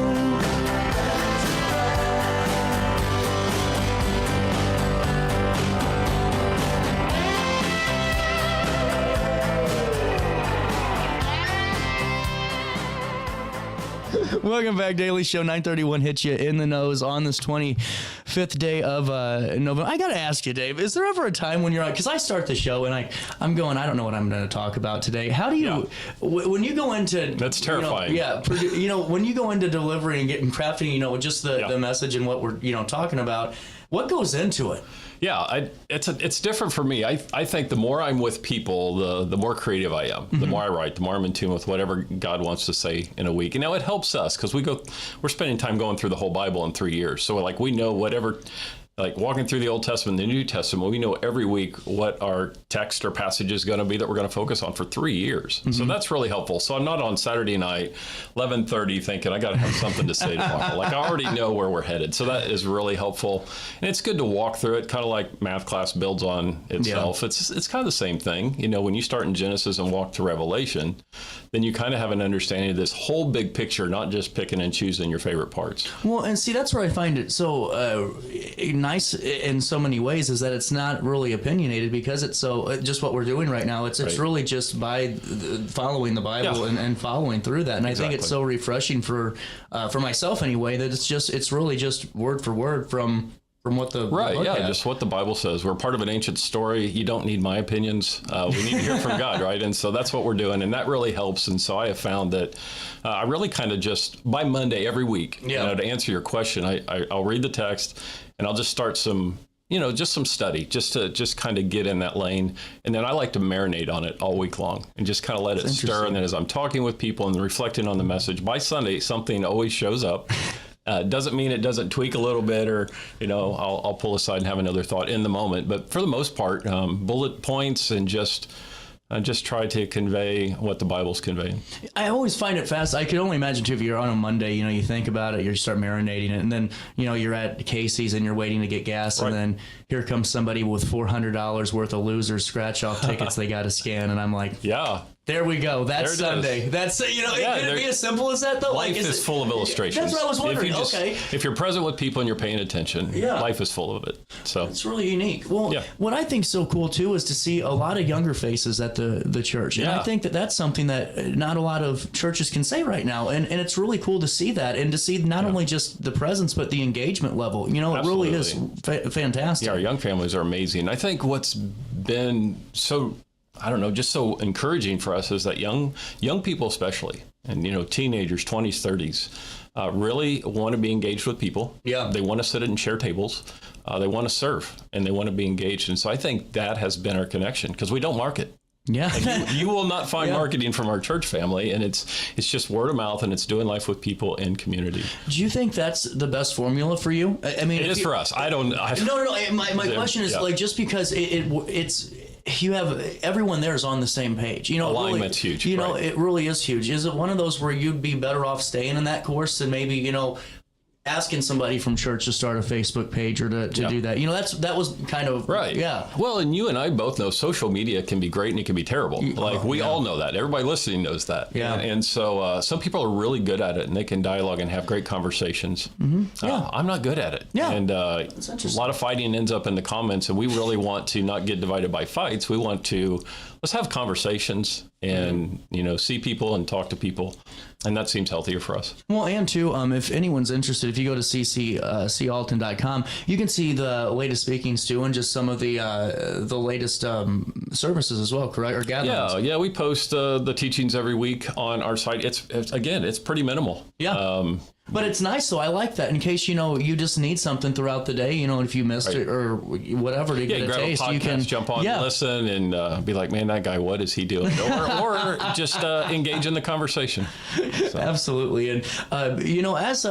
Welcome back, Daily Show. 9:31 hits you in the nose on this 25th day of November. I got to ask you, Dave, is there ever a time when you're on, because I start the show and I'm going, I don't know what I'm going to talk about today. How do you, when you go into... That's terrifying. When you go into delivery and getting crafting, just the message and what we're, talking about, what goes into it? Yeah, it's different for me. I think the more I'm with people, the more creative I am. The more I write, the more I'm in tune with whatever God wants to say in a week. And now it helps us because we're spending time going through the whole Bible in 3 years. So we know whatever like walking through the Old Testament, the New Testament, we know every week what our text or passage is going to be that we're going to focus on for 3 years. So that's really helpful. So I'm not on Saturday night, 11:30, thinking I got to have something to say tomorrow. Like I already know where we're headed. So that is really helpful. And it's good to walk through it, kind of like math class builds on itself. It's kind of the same thing. You know, when you start in Genesis and walk to Revelation, then you kind of have an understanding of this whole big picture, not just picking and choosing your favorite parts. Well, and see, that's where I find it so nice in so many ways, is that it's not really opinionated, because it's so just what we're doing right now. It's really just by following the Bible and following through that. And I think it's so refreshing for myself anyway, that it's really just word for word from what the just what the Bible says. We're part of an ancient story. You don't need my opinions. We need to hear from God, right? And so that's what we're doing, and that really helps. And so I have found that I really kind of just by Monday every week, you know, to answer your question, I'll read the text and I'll just start some study, just to kind of get in that lane. And then I like to marinate on it all week long and just kind of let it stir. And then as I'm talking with people and reflecting on the message, by Sunday, something always shows up. Doesn't mean it doesn't tweak a little bit, or, you know, I'll pull aside and have another thought in the moment. But for the most part, bullet points and just try to convey what the Bible's conveying. I always find it fast. I can only imagine, too, if you're on a Monday, you know, you think about it, you start marinating it, and then, you know, you're at Casey's and you're waiting to get gas, and then here comes somebody with $400 worth of losers scratch-off tickets they got to scan, and I'm like, there we go. That's Sunday. That's, you know, it couldn't be as simple as that, though. Life is full of illustrations. That's what I was wondering. If you're present with people and you're paying attention, life is full of it. So it's really unique. Well, what I think is so cool, too, is to see a lot of younger faces at the church. And I think that's something that not a lot of churches can say right now. And it's really cool to see that, and to see not only just the presence, but the engagement level. You know, it really is fantastic. Yeah, our young families are amazing. I think what's been so, I don't know, just so encouraging for us is that young people especially, and, you know, teenagers, 20s, 30s, really want to be engaged with people. Yeah. They want to sit and share tables. They want to serve, and they want to be engaged. And so I think that has been our connection, because we don't market. Yeah. Like you will not find marketing from our church family, and it's just word of mouth, and it's doing life with people in community. Do you think that's the best formula for you? I mean, it is for us. No. My question is like, just because it's you have everyone there is on the same page. You know, alignment's huge. You know, it really is huge. Is it one of those where you'd be better off staying in that course than maybe, you know, asking somebody from church to start a Facebook page or to do that? You know, that was kind of well, and you and I both know social media can be great and it can be terrible. Like we all know that. Everybody listening knows that. And so some people are really good at it, and they can dialogue and have great conversations. I'm not good at it. And a lot of fighting ends up in the comments, and we really want to not get divided by fights. We want to let's have conversations and you know, see people and talk to people. And that seems healthier for us. Well, and too, if anyone's interested, if you go to Alton.com, you can see the latest speakings too, and just some of the latest services as well, correct? Or gatherings. Yeah. We post the teachings every week on our site. It's pretty minimal. But it's nice, though. I like that. In case, you know, you just need something throughout the day, you know, if you missed it or whatever to get a taste, you can jump on and listen and be like, man, that guy, what is he doing? or just engage in the conversation. So. Absolutely. And, you know, as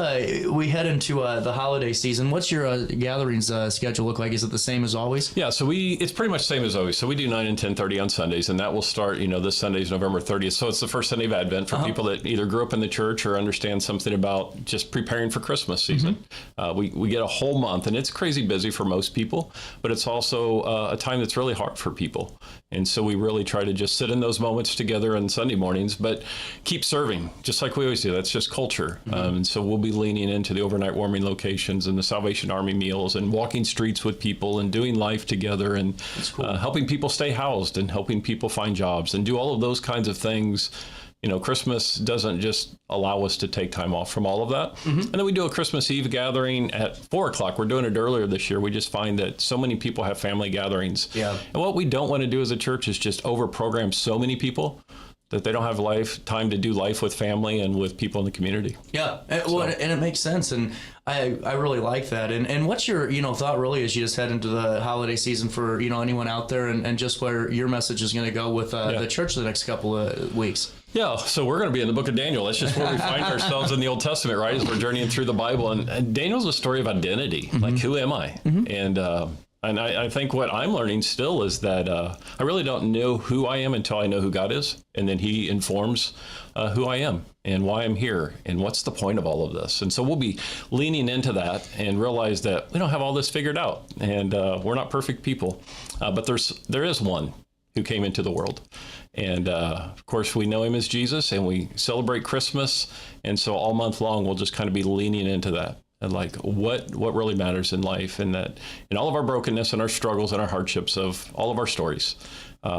we head into the holiday season, what's your gatherings schedule look like? Is it the same as always? Yeah, so it's pretty much the same as always. So we do 9 and 10:30 on Sundays, and that will start, you know, this Sunday is November 30th. So it's the first Sunday of Advent for people that either grew up in the church or understand something about just preparing for Christmas season. We get a whole month, and it's crazy busy for most people, but it's also a time that's really hard for people. And so we really try to just sit in those moments together on Sunday mornings, but keep serving, just like we always do. That's just culture. And so we'll be leaning into the overnight warming locations and the Salvation Army meals and walking streets with people and doing life together and helping people stay housed and helping people find jobs and do all of those kinds of things. You know, Christmas doesn't just allow us to take time off from all of that. And then we do a Christmas Eve gathering at 4 o'clock. We're doing it earlier this year. We just find that so many people have family gatherings. And what we don't want to do as a church is just over-program so many people that they don't have time to do life with family and with people in the community. Yeah, well, and it makes sense, and I really like that. And what's your thought really as you just head into the holiday season for anyone out there, and just where your message is going to go with the church the next couple of weeks? Yeah, so we're going to be in the book of Daniel. That's just where we find ourselves in the Old Testament, right? As we're journeying through the Bible, and Daniel's a story of identity. Like, who am I? And I think what I'm learning still is that I really don't know who I am until I know who God is. And then he informs who I am and why I'm here and what's the point of all of this. And so we'll be leaning into that and realize that we don't have all this figured out, and we're not perfect people. But there is one who came into the world. And of course, we know him as Jesus, and we celebrate Christmas. And so all month long, we'll just kind of be leaning into that. And like what really matters in life, and that in all of our brokenness and our struggles and our hardships of all of our stories,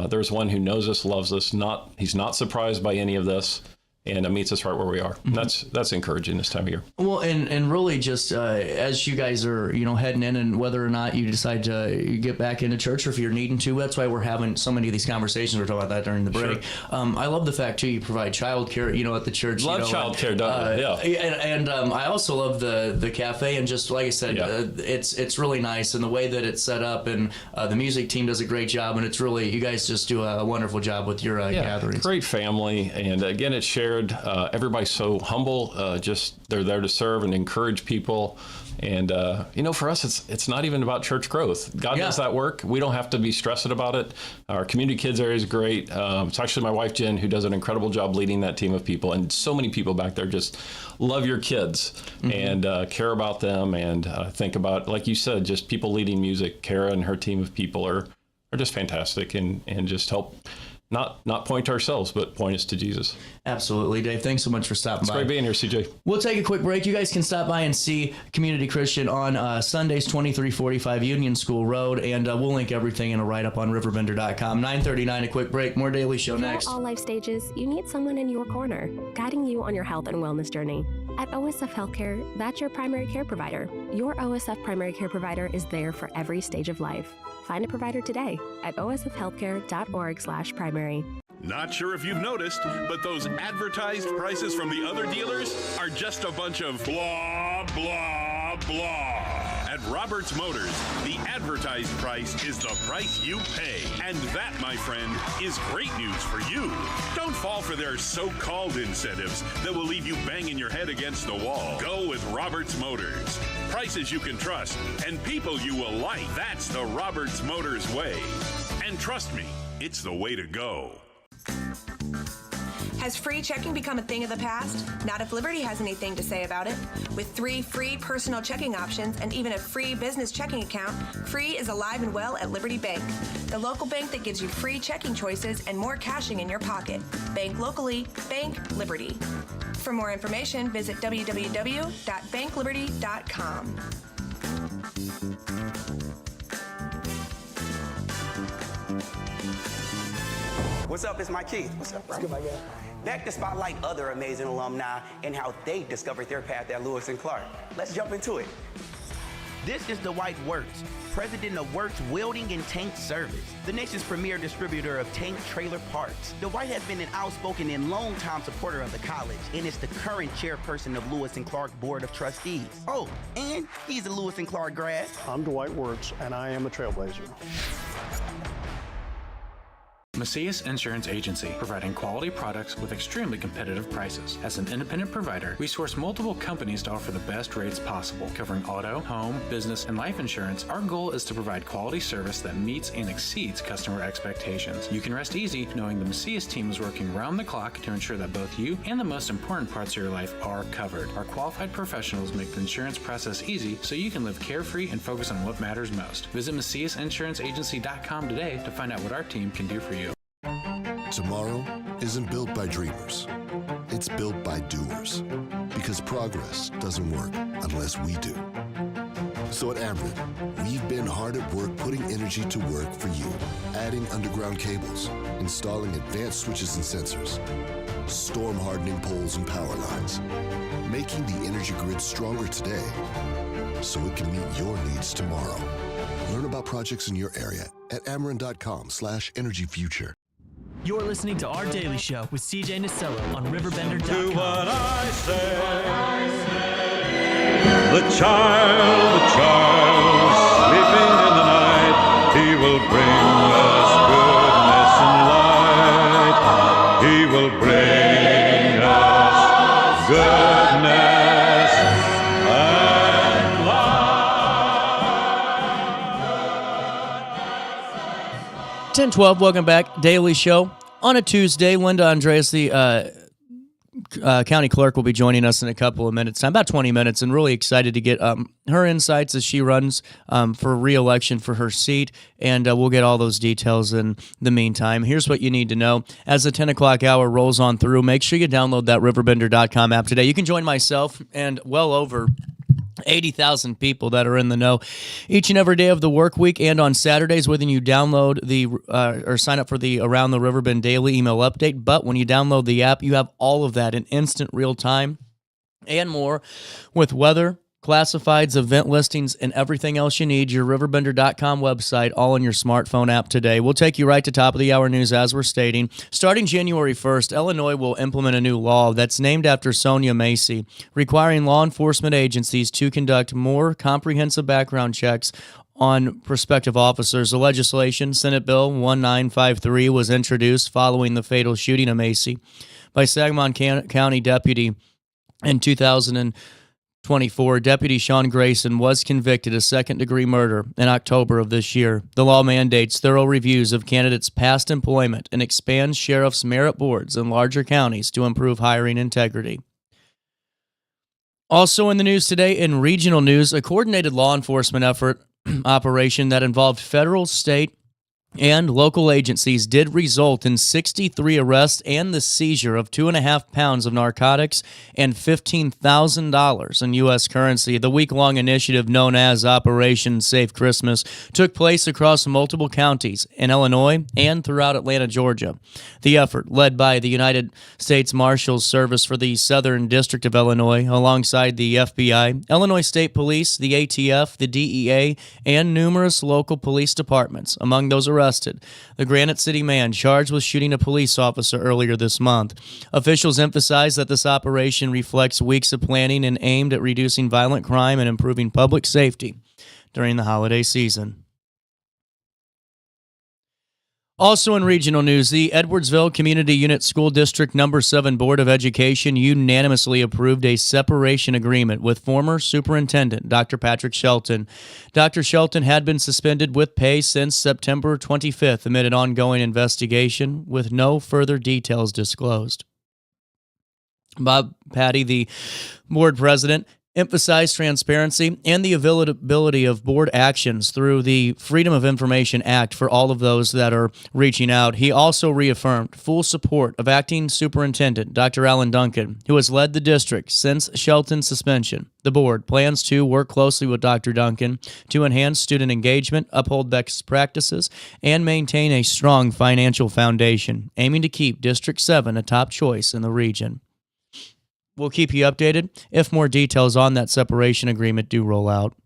there's one who knows us, loves us. He's not surprised by any of this, and meets us right where we are. That's encouraging this time of year. Well, and really just as you guys are heading in, and whether or not you decide to get back into church, or if you're needing to, that's why we're having so many of these conversations. We're talking about that during the break. Sure. I love the fact too you provide childcare at the church. Love childcare, and I also love the cafe, and just like I said, it's really nice, and the way that it's set up, and the music team does a great job, and it's really, you guys just do a wonderful job with your gatherings. Great family, and again, it's shared. Everybody's so humble. Just they're there to serve and encourage people. And for us, it's not even about church growth. God does that work. We don't have to be stressing about it. Our community kids area is great. It's actually my wife Jen who does an incredible job leading that team of people, and so many people back there just love your kids and care about them, and think about, like you said, just people leading music. Kara and her team of people are just fantastic, and just help not point to ourselves, but point us to Jesus. Absolutely, Dave. Thanks so much for stopping by. It's great being here, CJ. We'll take a quick break. You guys can stop by and see Community Christian on Sundays, 2345 Union School Road, and we'll link everything in a write-up on RiverBender.com. 9:39, a quick break. More Daily Show next. At all life stages, you need someone in your corner, guiding you on your health and wellness journey. At OSF Healthcare, that's your primary care provider. Your OSF primary care provider is there for every stage of life. Find a provider today at osfhealthcare.org/primary. Not sure if you've noticed, but those advertised prices from the other dealers are just a bunch of blah, blah, blah. At Roberts Motors, the advertised price is the price you pay. And that, my friend, is great news for you. Don't fall for their so-called incentives that will leave you banging your head against the wall. Go with Roberts Motors. Prices you can trust and people you will like. That's the Roberts Motors way. And trust me, it's the way to go. Has free checking become a thing of the past? Not if Liberty has anything to say about it. With 3 free personal checking options and even a free business checking account, free is alive and well at Liberty Bank, the local bank that gives you free checking choices and more cashing in your pocket. Bank locally, bank Liberty. For more information, visit www.bankliberty.com. What's up? It's my Keith. What's up, bro? What's good, my guy? Back to spotlight other amazing alumni and how they discovered their path at Lewis and Clark. Let's jump into it. This is Dwight Wirtz, president of Wirtz Welding and Tank Service, the nation's premier distributor of tank trailer parts. Dwight has been an outspoken and long-time supporter of the college and is the current chairperson of Lewis and Clark Board of Trustees. Oh, and he's a Lewis and Clark grad. I'm Dwight Wirtz, and I am a trailblazer. Macias Insurance Agency, providing quality products with extremely competitive prices. As an independent provider, we source multiple companies to offer the best rates possible, covering auto, home, business, and life insurance. Our goal is to provide quality service that meets and exceeds customer expectations. You can rest easy knowing the Macias team is working round the clock to ensure that both you and the most important parts of your life are covered. Our qualified professionals make the insurance process easy so you can live carefree and focus on what matters most. Visit MaciasInsuranceAgency.com today to find out what our team can do for you. Tomorrow isn't built by dreamers. It's built by doers. Because progress doesn't work unless we do. So at Amrit, we've been hard at work putting energy to work for you. Adding underground cables, installing advanced switches and sensors, storm hardening poles and power lines, making the energy grid stronger today so it can meet your needs tomorrow. Learn about projects in your area at Ameren.com/energyfuture. You're listening to Our Daily Show with CJ Nasello on RiverBender.com. Do what I say. The child sleeping in the night, he will bring us goodness and light. He will bring us goodness and light. 10:12, welcome back. Daily Show on a Tuesday. Linda Andreas, the county clerk, will be joining us in a couple of minutes time, about 20 minutes, and really excited to get her insights as she runs for re-election for her seat, and we'll get all those details in the meantime. Here's what you need to know. As the 10 o'clock hour rolls on through, make sure you download that RiverBender.com app today. You can join myself and well over 80,000 people that are in the know each and every day of the work week, and on Saturdays when you download the or sign up for the Around the Riverbend daily email update. But when you download the app, you have all of that in instant real time and more, with weather, classifieds, event listings, and everything else you need. Your RiverBender.com website, all in your smartphone app today. We'll take you right to top of the hour news as we're stating. Starting January 1st, Illinois will implement a new law that's named after Sonia Macy, requiring law enforcement agencies to conduct more comprehensive background checks on prospective officers. The legislation, Senate Bill 1953, was introduced following the fatal shooting of Macy by Sangamon County Deputy in 2024. Deputy Sean Grayson was convicted of second-degree murder in October of this year. The law mandates thorough reviews of candidates' past employment and expands sheriffs' merit boards in larger counties to improve hiring integrity. Also in the news today, in regional news, a coordinated law enforcement operation that involved federal, state, and local agencies did result in 63 arrests and the seizure of 2.5 pounds of narcotics and $15,000 in U.S. currency. The week-long initiative known as Operation Safe Christmas took place across multiple counties in Illinois and throughout Atlanta, Georgia. The effort, led by the United States Marshals Service for the Southern District of Illinois, alongside the FBI, Illinois State Police, the ATF, the DEA, and numerous local police departments. Among those arrested, the Granite City man charged with shooting a police officer earlier this month. Officials emphasize that this operation reflects weeks of planning and aimed at reducing violent crime and improving public safety during the holiday season. Also in regional news, the Edwardsville Community Unit School District No. 7 Board of Education unanimously approved a separation agreement with former Superintendent Dr. Patrick Shelton. Dr. Shelton had been suspended with pay since September 25th amid an ongoing investigation, with no further details disclosed. Bob Patty, the board president, emphasized transparency and the availability of board actions through the Freedom of Information Act for all of those that are reaching out. He also reaffirmed full support of Acting Superintendent Dr. Alan Duncan, who has led the district since Shelton's suspension. The board plans to work closely with Dr. Duncan to enhance student engagement, uphold best practices, and maintain a strong financial foundation, aiming to keep District 7 a top choice in the region. We'll keep you updated if more details on that separation agreement do roll out.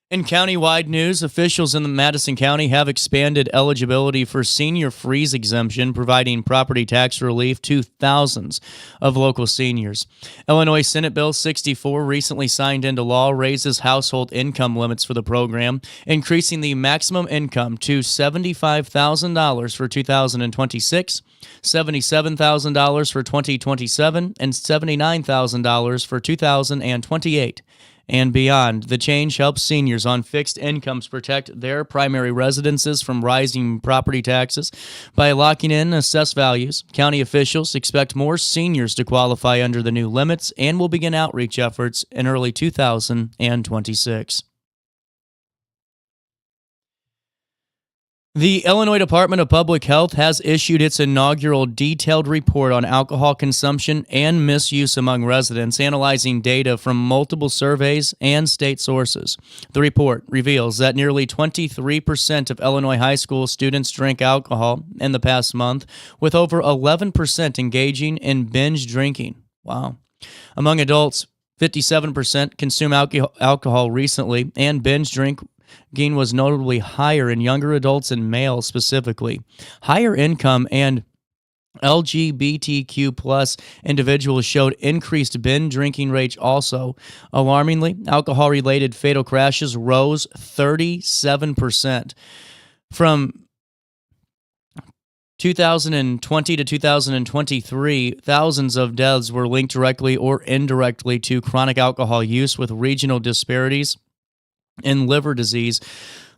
In county-wide news, officials in the Madison County have expanded eligibility for senior freeze exemption, providing property tax relief to thousands of local seniors. Illinois Senate Bill 64, recently signed into law, raises household income limits for the program, increasing the maximum income to $75,000 for 2026, $77,000 for 2027, and $79,000 for 2028. And beyond. The change helps seniors on fixed incomes protect their primary residences from rising property taxes by locking in assessed values. County officials expect more seniors to qualify under the new limits and will begin outreach efforts in early 2026. The Illinois Department of Public Health has issued its inaugural detailed report on alcohol consumption and misuse among residents, analyzing data from multiple surveys and state sources. The report reveals that nearly 23% of Illinois high school students drank alcohol in the past month, with over 11% engaging in binge drinking. Wow. Among adults, 57% consume alcohol recently and binge drink gain was notably higher in younger adults and males specifically. Higher income and LGBTQ plus individuals showed increased binge drinking rates also. Alarmingly, alcohol-related fatal crashes rose 37%. From 2020 to 2023, thousands of deaths were linked directly or indirectly to chronic alcohol use, with regional disparities in liver disease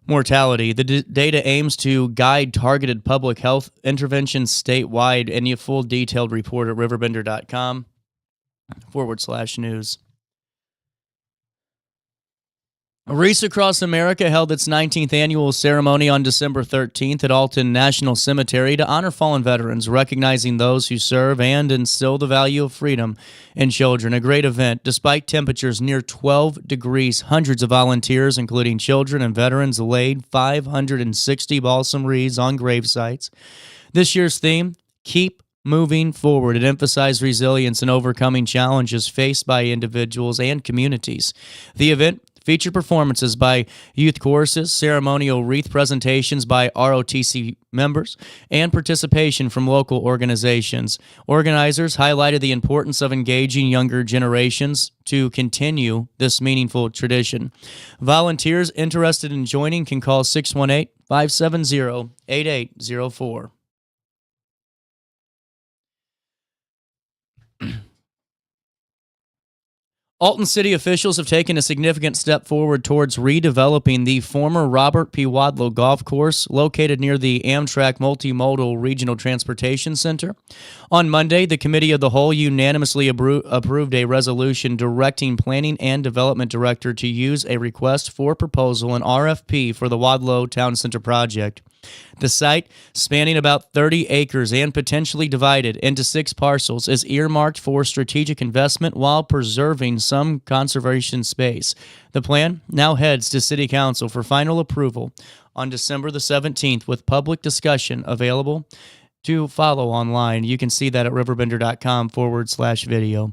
mortality. The data aims to guide targeted public health interventions statewide. And a full detailed report at RiverBender.com /news. Reese Across America held its 19th annual ceremony on December 13th at Alton National Cemetery to honor fallen veterans, recognizing those who serve and instill the value of freedom in children. A great event. Despite temperatures near 12 degrees, hundreds of volunteers, including children and veterans, laid 560 balsam wreaths on grave sites. This year's theme, Keep Moving Forward. It emphasized resilience and overcoming challenges faced by individuals and communities. The event featured performances by youth choruses, ceremonial wreath presentations by ROTC members, and participation from local organizations. Organizers highlighted the importance of engaging younger generations to continue this meaningful tradition. Volunteers interested in joining can call 618-570-8804. Alton City officials have taken a significant step forward towards redeveloping the former Robert P. Wadlow Golf Course located near the Amtrak Multimodal Regional Transportation Center. On Monday, the Committee of the Whole unanimously approved a resolution directing Planning and Development Director to use a request for proposal, an RFP, for the Wadlow Town Center project. The site, spanning about 30 acres and potentially divided into 6 parcels, is earmarked for strategic investment while preserving some conservation space. The plan now heads to City Council for final approval on December the 17th, with public discussion available to follow online. You can see that at RiverBender.com /video.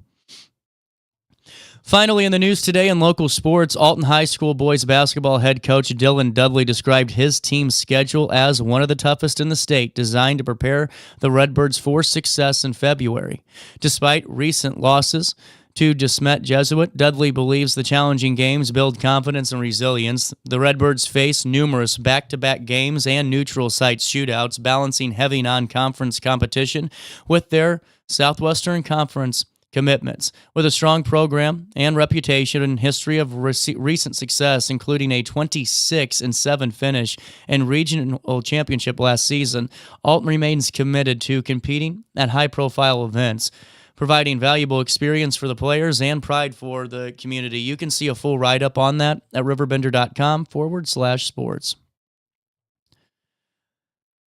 Finally, in the news today in local sports, Alton High School boys basketball head coach Dylan Dudley described his team's schedule as one of the toughest in the state, designed to prepare the Redbirds for success in February. Despite recent losses to DeSmet Jesuit, Dudley believes the challenging games build confidence and resilience. The Redbirds face numerous back-to-back games and neutral site shootouts, balancing heavy non-conference competition with their Southwestern Conference commitments. With a strong program and reputation and history of recent success, including a 26-7 finish and regional championship last season, Alton remains committed to competing at high-profile events, providing valuable experience for the players and pride for the community. You can see a full write-up on that at RiverBender.com /sports.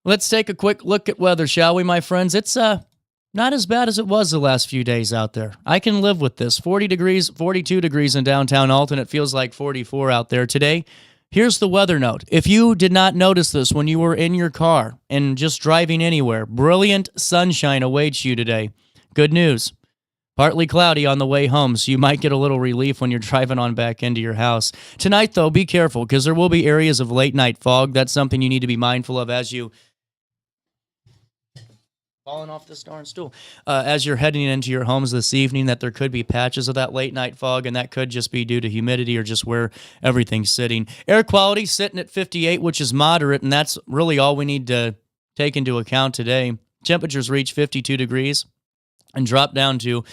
Let's take a quick look at weather, shall we, my friends? It's not as bad as it was the last few days out there. I can live with this. 40 degrees, 42 degrees in downtown Alton. It feels like 44 out there today. Here's the weather note. If you did not notice this when you were in your car and just driving anywhere, brilliant sunshine awaits you today. Good news. Partly cloudy on the way home, so you might get a little relief when you're driving on back into your house. Tonight, though, be careful, because there will be areas of late-night fog. That's something you need to be mindful of as you... falling off this darn stool. As you're heading into your homes this evening, that there could be patches of that late-night fog, and that could just be due to humidity or just where everything's sitting. Air quality sitting at 58, which is moderate, and that's really all we need to take into account today. Temperatures reach 52 degrees and drop down to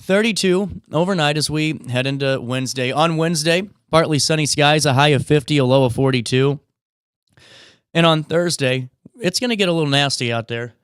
32 overnight as we head into Wednesday. On Wednesday, partly sunny skies, a high of 50, a low of 42. And on Thursday, it's going to get a little nasty out there.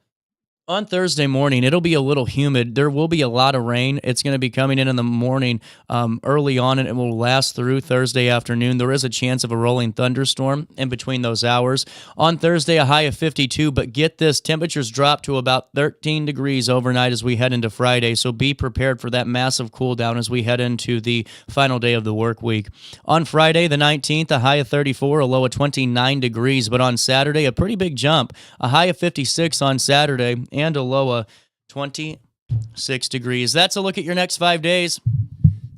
On Thursday morning, it'll be a little humid. There will be a lot of rain. It's going to be coming in the morning early on, and it will last through Thursday afternoon. There is a chance of a rolling thunderstorm in between those hours. On Thursday, a high of 52, but get this, temperatures drop to about 13 degrees overnight as we head into Friday, so be prepared for that massive cool down as we head into the final day of the work week. On Friday, the 19th, a high of 34, a low of 29 degrees, but on Saturday, a pretty big jump, a high of 56 on Saturday, and a low of 26 degrees. That's a look at your next 5 days.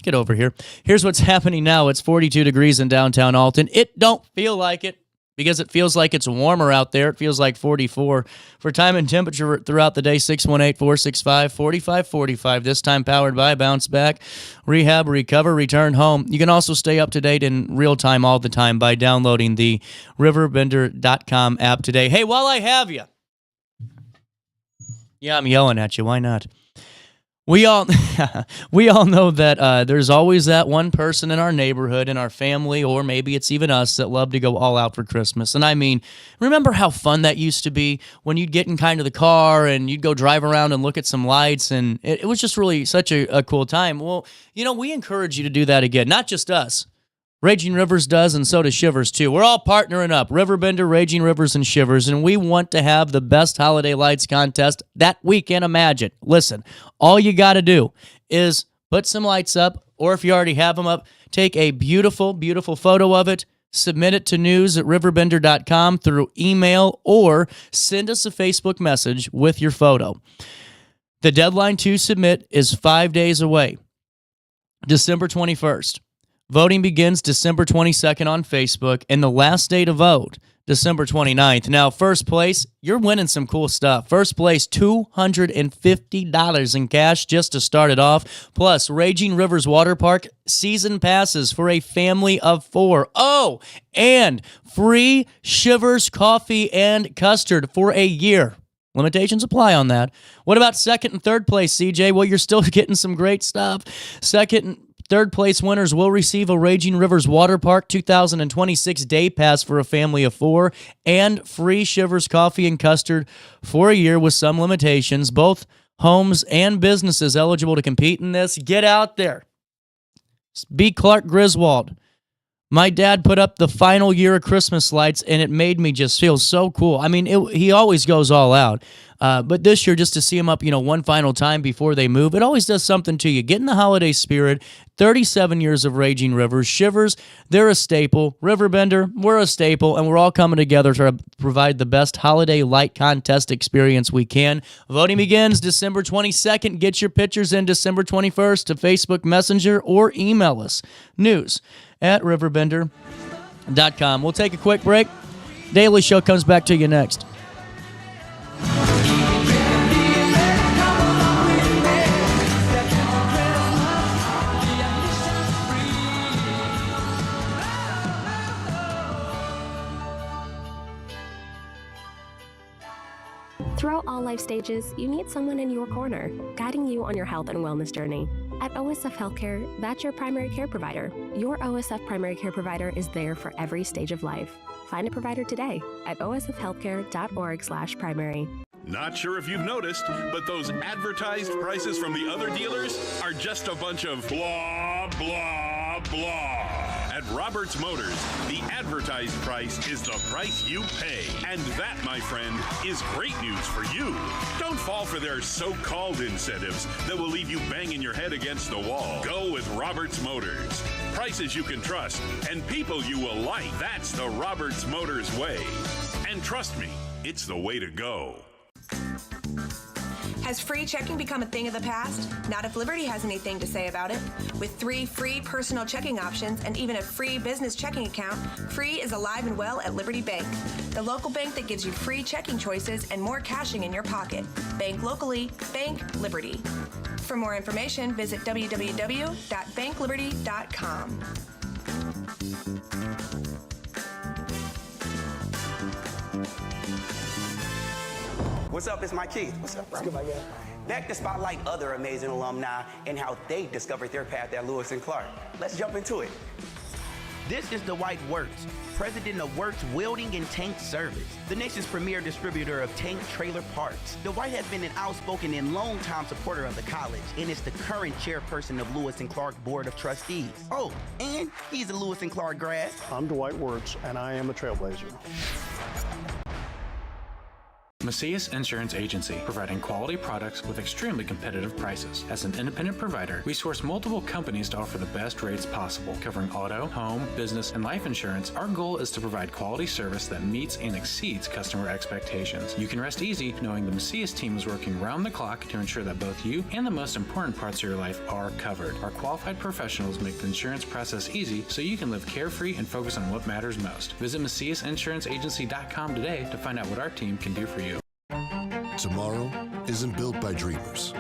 get over here. Here's what's happening now. It's 42 degrees in downtown Alton. It don't feel like it because it feels like it's warmer out there. It feels like 44. For time and temperature throughout the day, 618-465-4545. This time powered by Bounce Back, Rehab, Recover, Return Home. You can also stay up to date in real time all the time by downloading the RiverBender.com app today. Hey, while I have you. Yeah, I'm yelling at you. Why not? We all know that there's always that one person in our neighborhood, in our family, or maybe it's even us that love to go all out for Christmas. And I mean, remember how fun that used to be when you'd get in kind of the car and you'd go drive around and look at some lights, and it was just really such a cool time. Well, we encourage you to do that again. Not just us. Raging Rivers does, and so does Shivers, too. We're all partnering up, Riverbender, Raging Rivers, and Shivers, and we want to have the best holiday lights contest that we can imagine. Listen, all you got to do is put some lights up, or if you already have them up, take a beautiful, beautiful photo of it, submit it to news@RiverBender.com through email, or send us a Facebook message with your photo. The deadline to submit is 5 days away, December 21st. Voting begins December 22nd on Facebook, and the last day to vote, December 29th. Now, first place, you're winning some cool stuff. First place, $250 in cash just to start it off, plus Raging Rivers Water Park season passes for a family of 4. Oh, and free Shivers coffee and custard for a year. Limitations apply on that. What about second and third place, CJ? Well, you're still getting some great stuff. Second and third place winners will receive a Raging Rivers Water Park 2026 day pass for a family of 4 and free Shivers coffee and custard for a year with some limitations. Both homes and businesses eligible to compete in this. Get out there. Be Clark Griswold. My dad put up the final year of Christmas lights, and it made me just feel so cool. I mean, he always goes all out. But this year, just to see him up, one final time before they move, it always does something to you. Get in the holiday spirit. 37 years of Raging Rivers. Shivers, they're a staple. Riverbender, we're a staple, and we're all coming together to provide the best holiday light contest experience we can. Voting begins December 22nd. Get your pictures in December 21st to Facebook Messenger or email us. news@RiverBender.com. We'll take a quick break. Daily Show comes back to you next. Throughout all life stages, you need someone in your corner, guiding you on your health and wellness journey. At OSF Healthcare, that's your primary care provider. Your OSF primary care provider is there for every stage of life. Find a provider today at osfhealthcare.org/primary. Not sure if you've noticed, but those advertised prices from the other dealers are just a bunch of blah, blah, blah. At Roberts Motors, the advertised price is the price you pay. And that, my friend, is great news for you. Don't fall for their so-called incentives that will leave you banging your head against the wall. Go with Roberts Motors. Prices you can trust and people you will like. That's the Roberts Motors way. And trust me, it's the way to go. Has free checking become a thing of the past? Not if Liberty has anything to say about it. With 3 free personal checking options and even a free business checking account, free is alive and well at Liberty Bank, the local bank that gives you free checking choices and more cashing in your pocket. Bank locally, bank Liberty. For more information, visit www.bankliberty.com. What's up? It's my kid. What's up, bro? Back to spotlight other amazing alumni and how they discovered their path at Lewis and Clark. Let's jump into it. This is the White Works, president of Works Welding and Tank Service, the nation's premier distributor of tank trailer parts. The White has been an outspoken and long-time supporter of the college and is the current chairperson of Lewis and Clark Board of Trustees. Oh, and he's a Lewis and Clark grad. I'm Dwight Wirtz, and I am a trailblazer. Macias Insurance Agency, providing quality products with extremely competitive prices. As an independent provider, we source multiple companies to offer the best rates possible, covering auto, home, business, and life insurance. Our goal is to provide quality service that meets and exceeds customer expectations. You can rest easy knowing the Macias team is working round the clock to ensure that both you and the most important parts of your life are covered. Our qualified professionals make the insurance process easy so you can live carefree and focus on what matters most. Visit MaciasInsuranceAgency.com today to find out what our team can do for you. Tomorrow isn't built by dreamers.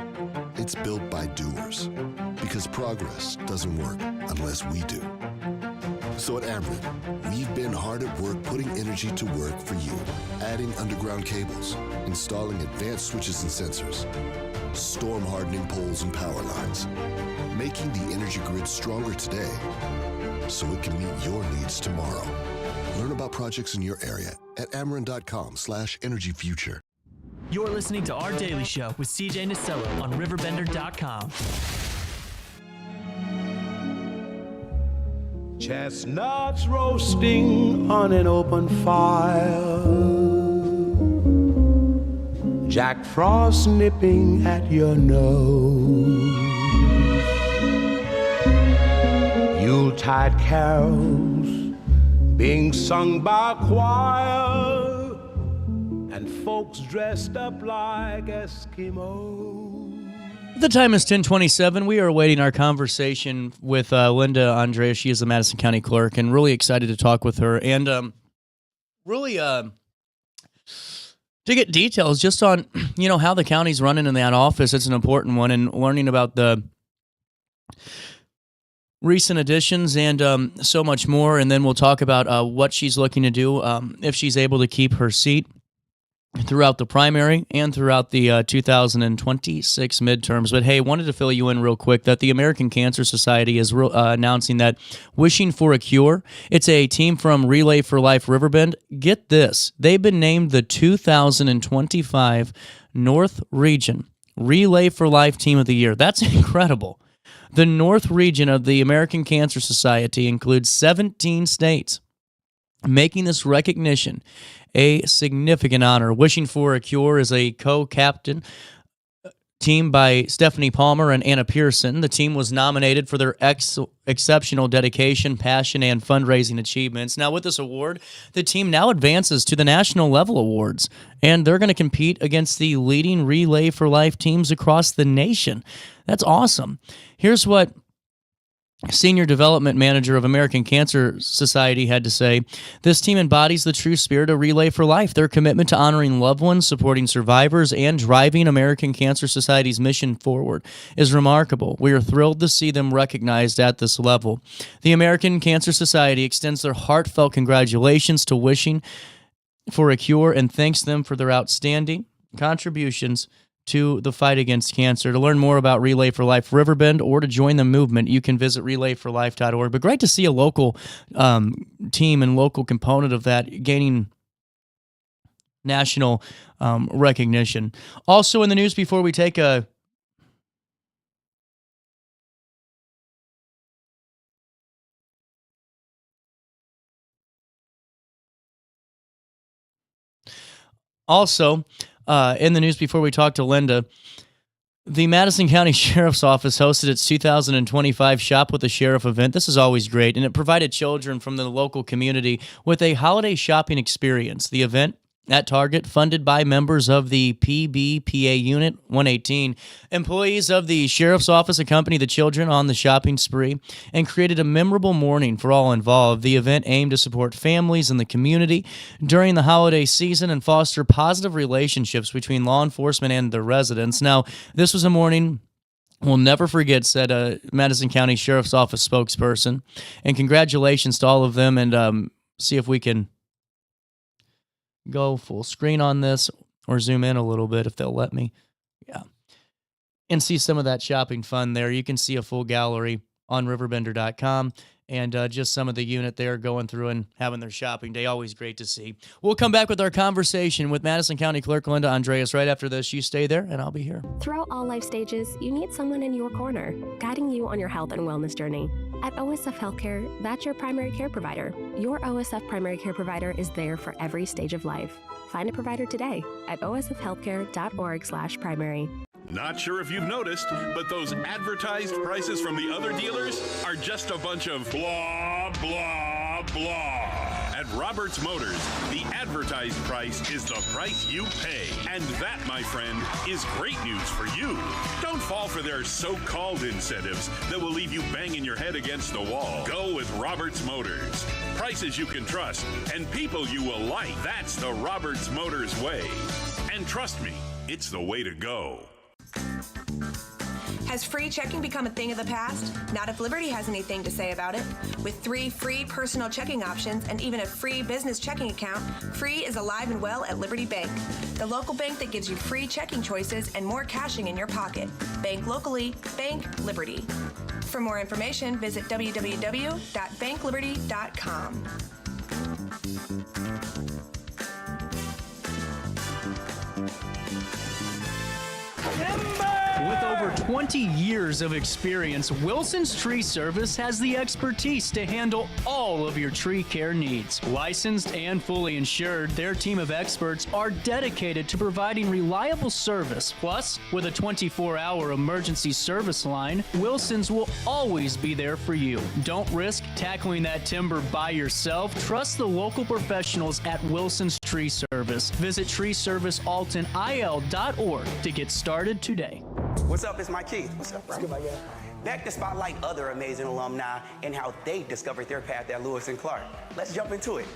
It's built by doers. Because progress doesn't work unless we do. So at Ameren, we've been hard at work putting energy to work for you. Adding underground cables, installing advanced switches and sensors, storm hardening poles and power lines, making the energy grid stronger today so it can meet your needs tomorrow. Learn about projects in your area at Ameren.com/energyfuture. You're listening to Our Daily Show with CJ Nasello on RiverBender.com. Chestnuts roasting on an open fire, Jack Frost nipping at your nose, Yuletide carols being sung by a choir, and folks dressed up like Eskimos. The time is 10:27. We are awaiting our conversation with Linda Andreas. She is the Madison County Clerk, and really excited to talk with her and really to get details just on how the county's running in that office. It's an important one, and learning about the recent additions and so much more. And then we'll talk about what she's looking to do if she's able to keep her seat throughout the primary and throughout the 2026 midterms. But hey, wanted to fill you in real quick that the American Cancer Society is announcing that Wishing for a Cure, it's a team from Relay for Life Riverbend. Get this, they've been named the 2025 North Region Relay for Life Team of the Year. That's incredible. The North Region of the American Cancer Society includes 17 states, making this recognition a significant honor. Wishing for a Cure is a co-captain team by Stephanie Palmer and Anna Pearson. The team was nominated for their exceptional dedication, passion, and fundraising achievements. Now, with this award, the team now advances to the national level awards, and they're going to compete against the leading Relay for Life teams across the nation. That's awesome. Here's what Senior Development Manager of American Cancer Society had to say. This team embodies the true spirit of Relay for Life. Their commitment to honoring loved ones, supporting survivors, and driving American Cancer Society's mission forward is remarkable. We are thrilled to see them recognized at this level. The American Cancer Society extends their heartfelt congratulations to Wishing for a Cure and thanks them for their outstanding contributions to the fight against cancer. To learn more about Relay for Life Riverbend or to join the movement, you can visit relayforlife.org. But great to see a local team and local component of that gaining national recognition. Also in the news before we take a in the news before we talk to Linda, the Madison County Sheriff's Office hosted its 2025 Shop with the Sheriff event. This is always great, and it provided children from the local community with a holiday shopping experience. The event at Target, funded by members of the PBPA Unit 118. Employees of the Sheriff's Office accompanied the children on the shopping spree and created a memorable morning for all involved. The event aimed to support families in the community during the holiday season and foster positive relationships between law enforcement and their residents. Now, this was a morning we'll never forget, said a Madison County Sheriff's Office spokesperson. And congratulations to all of them, and see if we can go full screen on this or zoom in a little bit if they'll let me. Yeah. And see some of that shopping fun there. You can see a full gallery on RiverBender.com. and just some of the unit there going through and having their shopping day. Always great to see. We'll come back with our conversation with Madison County Clerk Linda Andreas right after this. You stay there, and I'll be here. Throughout all life stages, you need someone in your corner, guiding you on your health and wellness journey. At OSF Healthcare, that's your primary care provider. Your OSF primary care provider is there for every stage of life. Find a provider today at osfhealthcare.org/primary. Not sure if you've noticed, but those advertised prices from the other dealers are just a bunch of blah, blah, blah. At Roberts Motors, the advertised price is the price you pay. And that, my friend, is great news for you. Don't fall for their so-called incentives that will leave you banging your head against the wall. Go with Roberts Motors. Prices you can trust and people you will like. That's the Roberts Motors way. And trust me, it's the way to go. Has free checking become a thing of the past? Not if Liberty has anything to say about it. With 3 free personal checking options and even a free business checking account, free is alive and well at Liberty Bank, the local bank that gives you free checking choices and more cashing in your pocket. Bank locally, bank Liberty. For more information, visit www.bankliberty.com. With over 20 years of experience, Wilson's Tree Service has the expertise to handle all of your tree care needs. Licensed and fully insured, their team of experts are dedicated to providing reliable service. Plus, with a 24-hour emergency service line, Wilson's will always be there for you. Don't risk tackling that timber by yourself. Trust the local professionals at Wilson's Tree Service. Visit treeservicealtonil.org to get started today. What's up? It's Mike Keith. What's up, bro? Back to spotlight other amazing alumni and how they discovered their path at Lewis and Clark. Let's jump into it.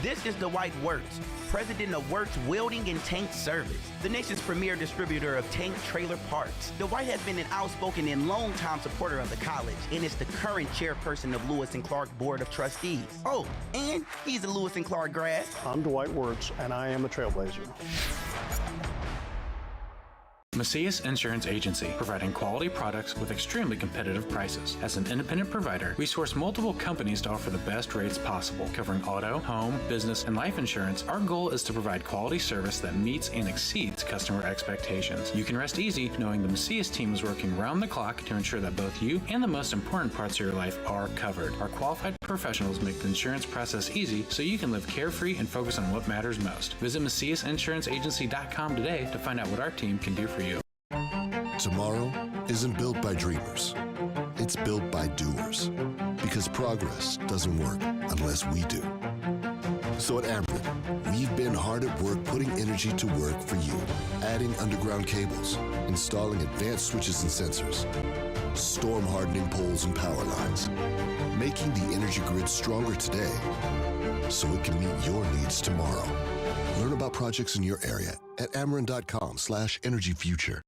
This is Dwight Wirtz, president of Wirtz Welding and Tank Service, the nation's premier distributor of tank trailer parts. Dwight has been an outspoken and long-time supporter of the college and is the current chairperson of Lewis and Clark Board of Trustees. Oh, and he's a Lewis and Clark grad. I'm Dwight Wirtz, and I am a trailblazer. Macias Insurance Agency, providing quality products with extremely competitive prices. As an independent provider, we source multiple companies to offer the best rates possible, covering auto, home, business, and life insurance. Our goal is to provide quality service that meets and exceeds customer expectations. You can rest easy knowing the Macias team is working round the clock to ensure that both you and the most important parts of your life are covered. Our qualified professionals make the insurance process easy so you can live carefree and focus on what matters most. Visit MaciasInsuranceAgency.com today to find out what our team can do for you. Tomorrow isn't built by dreamers. It's built by doers. Because progress doesn't work unless we do. So at Amrit, we've been hard at work putting energy to work for you. Adding underground cables, installing advanced switches and sensors, storm hardening poles and power lines, making the energy grid stronger today so it can meet your needs tomorrow. Learn about projects in your area at Ameren.com/energyfuture.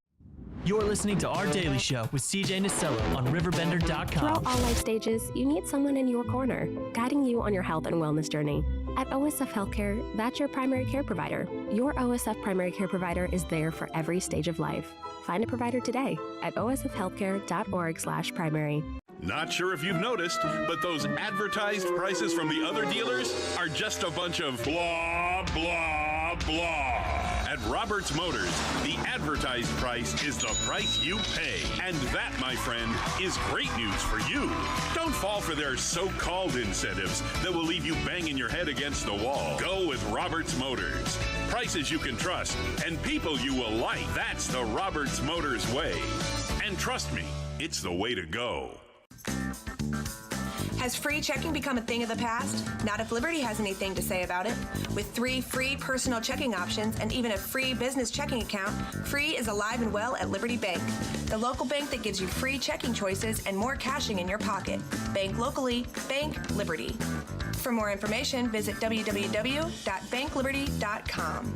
You're listening to Our Daily Show with CJ Nasello on RiverBender.com. Throughout all life stages, you need someone in your corner, guiding you on your health and wellness journey. At OSF Healthcare, that's your primary care provider. Your OSF primary care provider is there for every stage of life. Find a provider today at osfhealthcare.org/primary. Not sure if you've noticed, but those advertised prices from the other dealers are just a bunch of blah, blah, blah. At Roberts Motors, the advertised price is the price you pay. And that, my friend, is great news for you. Don't fall for their so-called incentives that will leave you banging your head against the wall. Go with Roberts Motors. Prices you can trust and people you will like. That's the Roberts Motors way. And trust me, it's the way to go. Has free checking become a thing of the past? Not if Liberty has anything to say about it. With 3 free personal checking options and even a free business checking account, free is alive and well at Liberty Bank, the local bank that gives you free checking choices and more cashing in your pocket. Bank locally, bank Liberty. For more information, visit www.bankliberty.com.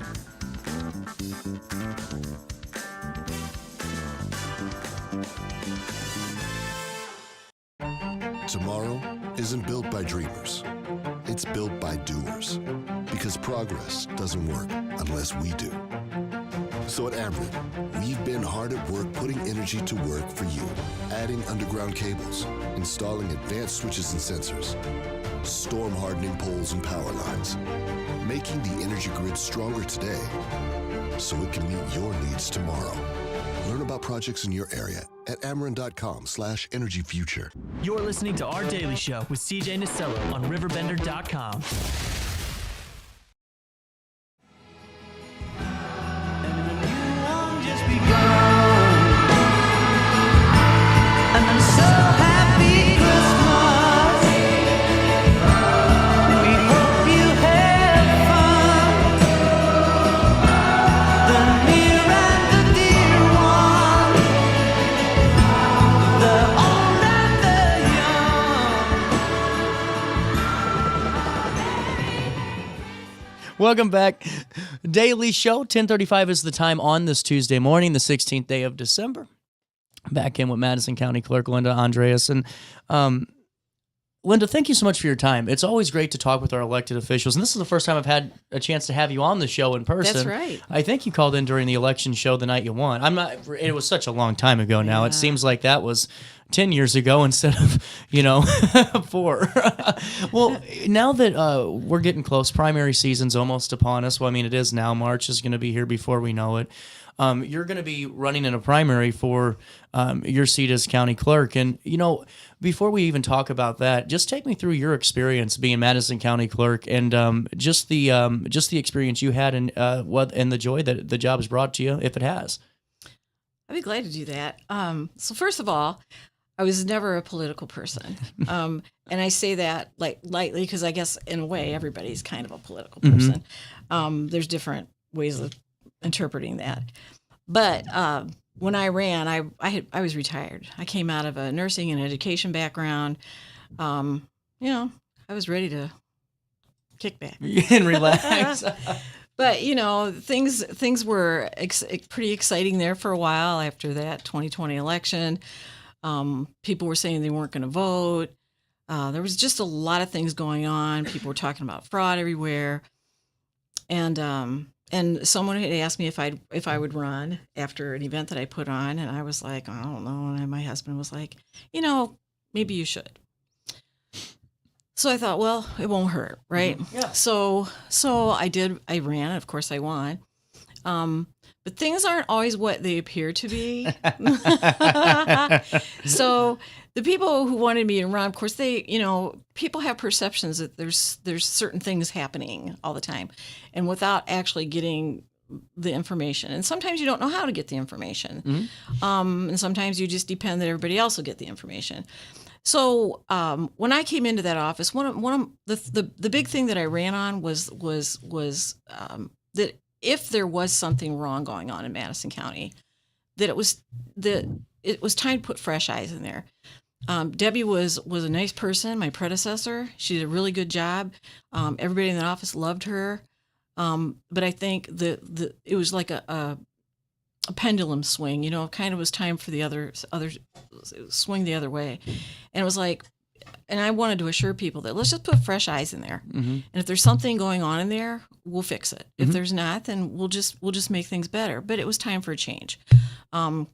Tomorrow isn't built by dreamers. It's built by doers. Because progress doesn't work unless we do. So at Ameren, we've been hard at work putting energy to work for you, adding underground cables, installing advanced switches and sensors, storm hardening poles and power lines, making the energy grid stronger today so it can meet your needs tomorrow. Learn about projects in your area at Ameren.com/energyfuture. You're listening to Our Daily Show with CJ Nasello on RiverBender.com. Welcome back. Daily Show, 10:35 is the time on this Tuesday morning, the 16th day of December. Back in with Madison County Clerk Linda Andreas. And Linda, thank you so much for your time. It's always great to talk with our elected officials. And this is the first time I've had a chance to have you on the show in person. That's right. I think you called in during the election show the night you won. It was such a long time ago now. Yeah. It seems like that was 10 years ago instead of, 4. Well, now that we're getting close, primary season's almost upon us. Well, I mean, it is now. March is going to be here before we know it. You're going to be running in a primary for your seat as county clerk. And, before we even talk about that, just take me through your experience being Madison County Clerk and just the experience you had and the joy that the job has brought to you, if it has. I'd be glad to do that. So first of all, I was never a political person. And I say that lightly because I guess in a way everybody's kind of a political person. Mm-hmm. There's different ways of interpreting that. But when I ran, I was retired. I came out of a nursing and education background. I was ready to kick back and relax. But things were pretty exciting there for a while after that 2020 election. People were saying they weren't going to vote. There was just a lot of things going on. People were talking about fraud everywhere. And someone had asked me if I would run after an event that I put on, and I was like, I don't know. And my husband was like, maybe you should. So I thought, well, it won't hurt, right? Mm-hmm. Yeah. So I did. I ran. Of course, I won. But things aren't always what they appear to be. So the people who wanted me to run, of course, people have perceptions that there's certain things happening all the time, and without actually getting the information. And sometimes you don't know how to get the information. Mm-hmm. And sometimes you just depend that everybody else will get the information. So when I came into that office, one of the big thing that I ran on was that if there was something wrong going on in Madison County, that it was time to put fresh eyes in there. Debbie was a nice person, my predecessor. She did a really good job. Everybody in the office loved her. But I think it was like a pendulum swing, kind of was time for the other swing the other way. And it was like, and I wanted to assure people that let's just put fresh eyes in there. Mm-hmm. And if there's something going on in there, we'll fix it. Mm-hmm. If there's not, then we'll just make things better. But it was time for a change. I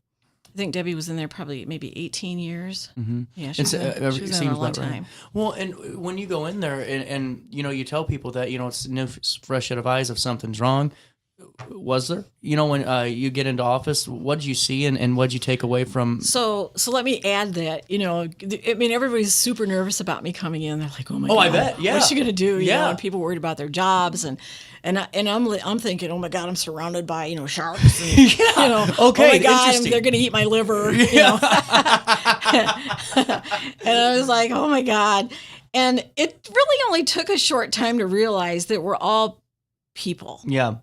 think Debbie was in there probably maybe 18 years. Mm-hmm. Yeah, she was in a long time. Right. Well, and when you go in there and you tell people that, it's new fresh set of eyes if something's wrong, was there? When you get into office, what did you see and what did you take away from? So let me add that, everybody's super nervous about me coming in. They're like, oh my God, I bet. Yeah. What's she going to do? And people worried about their jobs and I'm thinking, oh my God, I'm surrounded by, sharks and, okay, oh my God, they're going to eat my liver, And I was like, oh my God. And it really only took a short time to realize that we're all people. Yeah.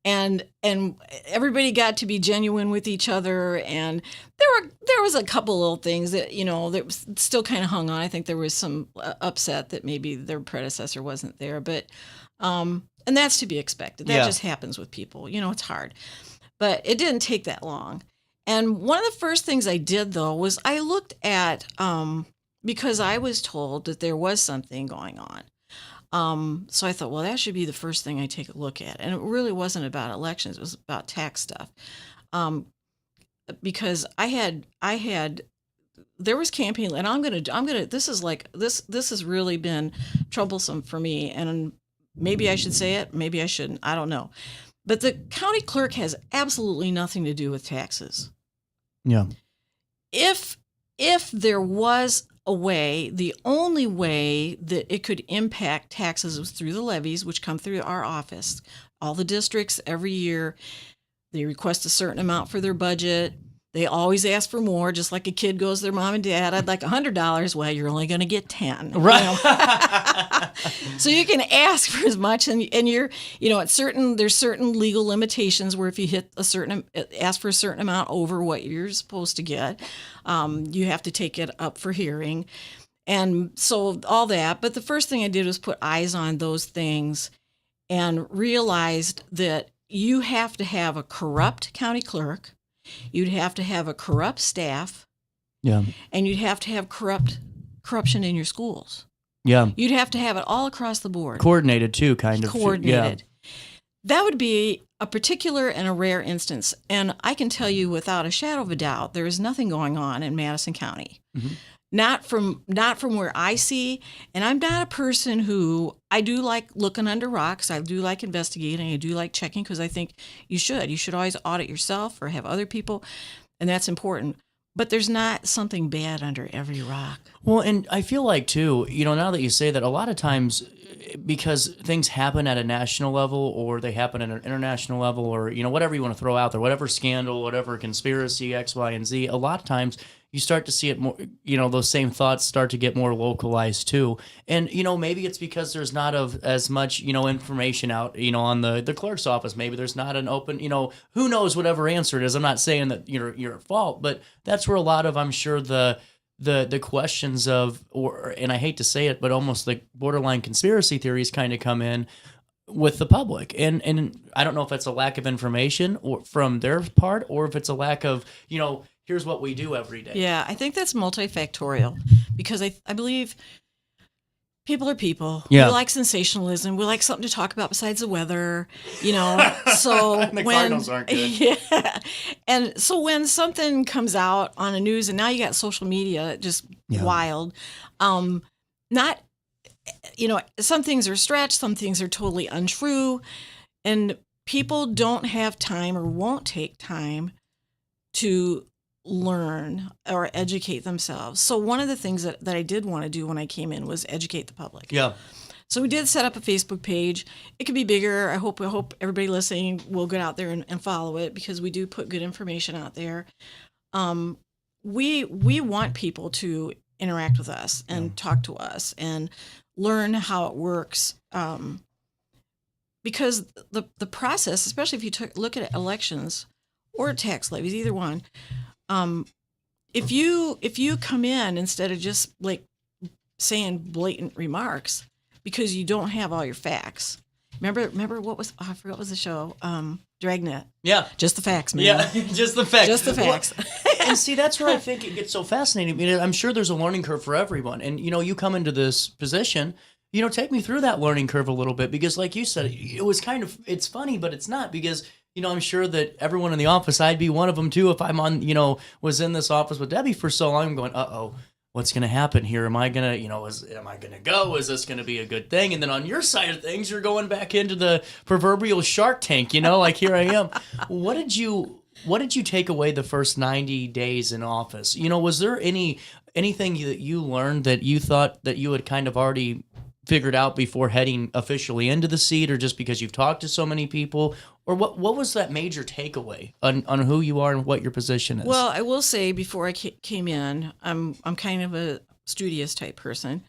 And everybody got to be genuine with each other. And there was a couple little things that, that was still kind of hung on. I think there was some upset that maybe their predecessor wasn't there, but, and that's to be expected. That just happens with people, it's hard, but it didn't take that long. And one of the first things I did though, was I looked at, because I was told that there was something going on. So I thought, well, that should be the first thing I take a look at. And it really wasn't about elections. It was about tax stuff. Because there was campaign, and this has really been troublesome for me. And maybe I should say it, maybe I shouldn't. I don't know. But the county clerk has absolutely nothing to do with taxes. Yeah. If there was a way, the only way that it could impact taxes was through the levies, which come through our office. All the districts every year, they request a certain amount for their budget. They always ask for more, just like a kid goes to their mom and dad, I'd like $100. Well, you're only going to get 10. Right. So you can ask for as much, and you're, there's certain legal limitations where if you ask for a certain amount over what you're supposed to get, you have to take it up for hearing. And so all that. But the first thing I did was put eyes on those things and realized that you have to have a corrupt county clerk. You'd have to have a corrupt staff. Yeah. And you'd have to have corruption in your schools. Yeah. You'd have to have it all across the board. Coordinated too, kind of. Coordinated. Yeah. That would be a particular and a rare instance. And I can tell you without a shadow of a doubt, there is nothing going on in Madison County. Mm-hmm. Not from where I see, and I'm not a person who, I do like looking under rocks. I do like investigating. I do like checking because I think you should. You should always audit yourself or have other people, and that's important. But there's not something bad under every rock. Well, and I feel like, too, now that you say that, a lot of times, because things happen at a national level or they happen at an international level or, whatever you want to throw out there, whatever scandal, whatever conspiracy, X, Y, and Z, a lot of times you start to see it more, those same thoughts start to get more localized, too. And, maybe it's because there's not as much, information out, on the clerk's office. Maybe there's not an open, who knows whatever answer it is. I'm not saying that you're at fault, but that's where a lot of, I'm sure, the questions of, and I hate to say it, but almost like borderline conspiracy theories kind of come in with the public. And I don't know if it's a lack of information or from their part, or if it's a lack of, here's what we do every day. Yeah, I think that's multifactorial because I believe people are people. Yeah. We like sensationalism. We like something to talk about besides the weather, So the Cardinals aren't good. Yeah. And so when something comes out on the news, and now you got social media, just wild, not, some things are stretched, some things are totally untrue, and people don't have time or won't take time to learn or educate themselves. So one of the things that I did want to do when I came in was educate the public. Yeah. So we did set up a Facebook page. It could be bigger. I hope everybody listening will get out there and follow it because we do put good information out there. We want people to interact with us and talk to us and learn how it works. Because the process, especially if you look at elections or tax levies, either one, if you come in instead of just like saying blatant remarks because you don't have all your facts. Remember what was, I forgot what was the show? Dragnet. Yeah. Just the facts, man. Yeah, just the facts. Just the facts. And see, that's where I think it gets so fascinating. I'm sure there's a learning curve for everyone. And, you come into this position, take me through that learning curve a little bit because like you said, it was it's funny, but it's not because I'm sure that everyone in the office, I'd be one of them too. If I'm on, was in this office with Debbie for so long, I'm going, what's going to happen here? Am I going to, am I going to go? Is this going to be a good thing? And then on your side of things, you're going back into the proverbial Shark Tank, like here I am. What did you take away the first 90 days in office? Was there anything that you learned that you thought that you had kind of already figured out before heading officially into the seat, or just because you've talked to so many people, or what was that major takeaway on who you are and what your position is? Well, I will say before I came in, I'm kind of a studious type person.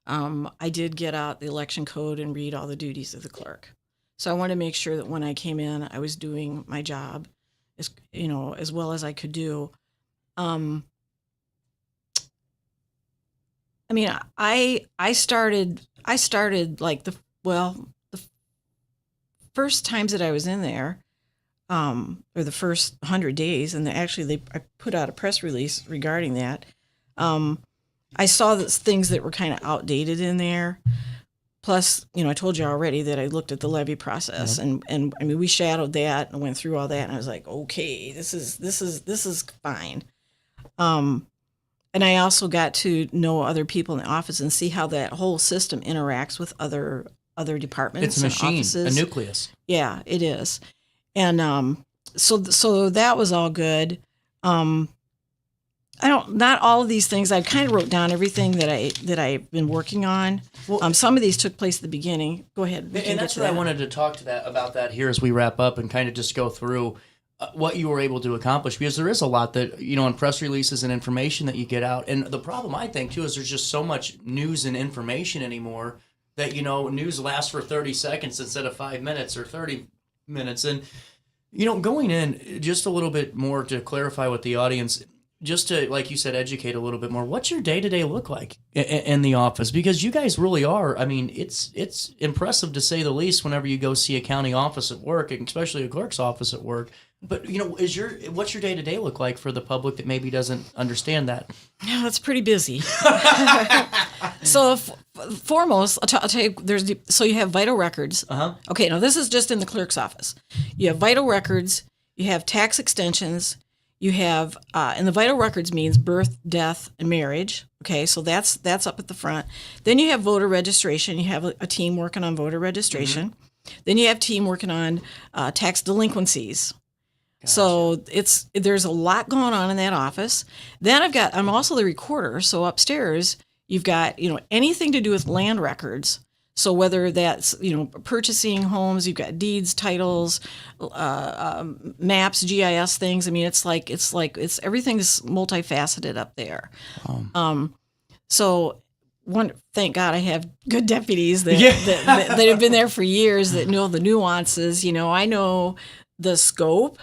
I did get out the election code and read all the duties of the clerk. So I wanted to make sure that when I came in, I was doing my job as well as I could do. I started like the first times that I was in there, or the first 100 days, and I put out a press release regarding that. I saw things that were kind of outdated in there, Plus, you know, I told you already that I looked at the levy process, and I mean, we shadowed that and went through all that, and I was like, okay, this is fine. And I also got to know other people in the office and see how that whole system interacts with other departments. It's a machine, and offices. a nucleus. Yeah, it is. And so that was all good. Not all of these things. I kind of wrote down everything that I've been working on. Well, some of these took place at the beginning. Go ahead. And that's what I wanted to talk about that here as we wrap up and kind of just go through what you were able to accomplish, because there is a lot that, you know, in press releases and information that you get out. And the problem, I think, too, is there's just so much news and information anymore that, you know, news lasts for 30 seconds instead of 5 minutes or 30 minutes. And, you know, going in just a little bit more to clarify with the audience, just to, like you said, educate a little bit more, what's your day-to-day look like in the office? Because you guys really are, I mean, it's impressive to say the least whenever you go see a county office at work, and especially a clerk's office at work. But, you know, what's your day-to-day look like for the public that maybe doesn't understand that? Yeah, it's pretty busy. So foremost, I'll tell you, so you have vital records. Uh-huh. Okay, now this is just in the clerk's office. You have vital records, you have tax extensions, you have, and the vital records means birth, death, and marriage. Okay, so that's up at the front. Then you have voter registration. You have a team working on voter registration. Mm-hmm. Then you have a team working on tax delinquencies. Gotcha. So there's a lot going on in that office. Then I'm also the recorder. So upstairs you've got, you know, anything to do with land records. So whether that's, you know, purchasing homes, you've got deeds, titles, maps, GIS things. I mean, it's everything's multifaceted up there. So thank God I have good deputies that have been there for years that know the nuances. You know, I know the scope,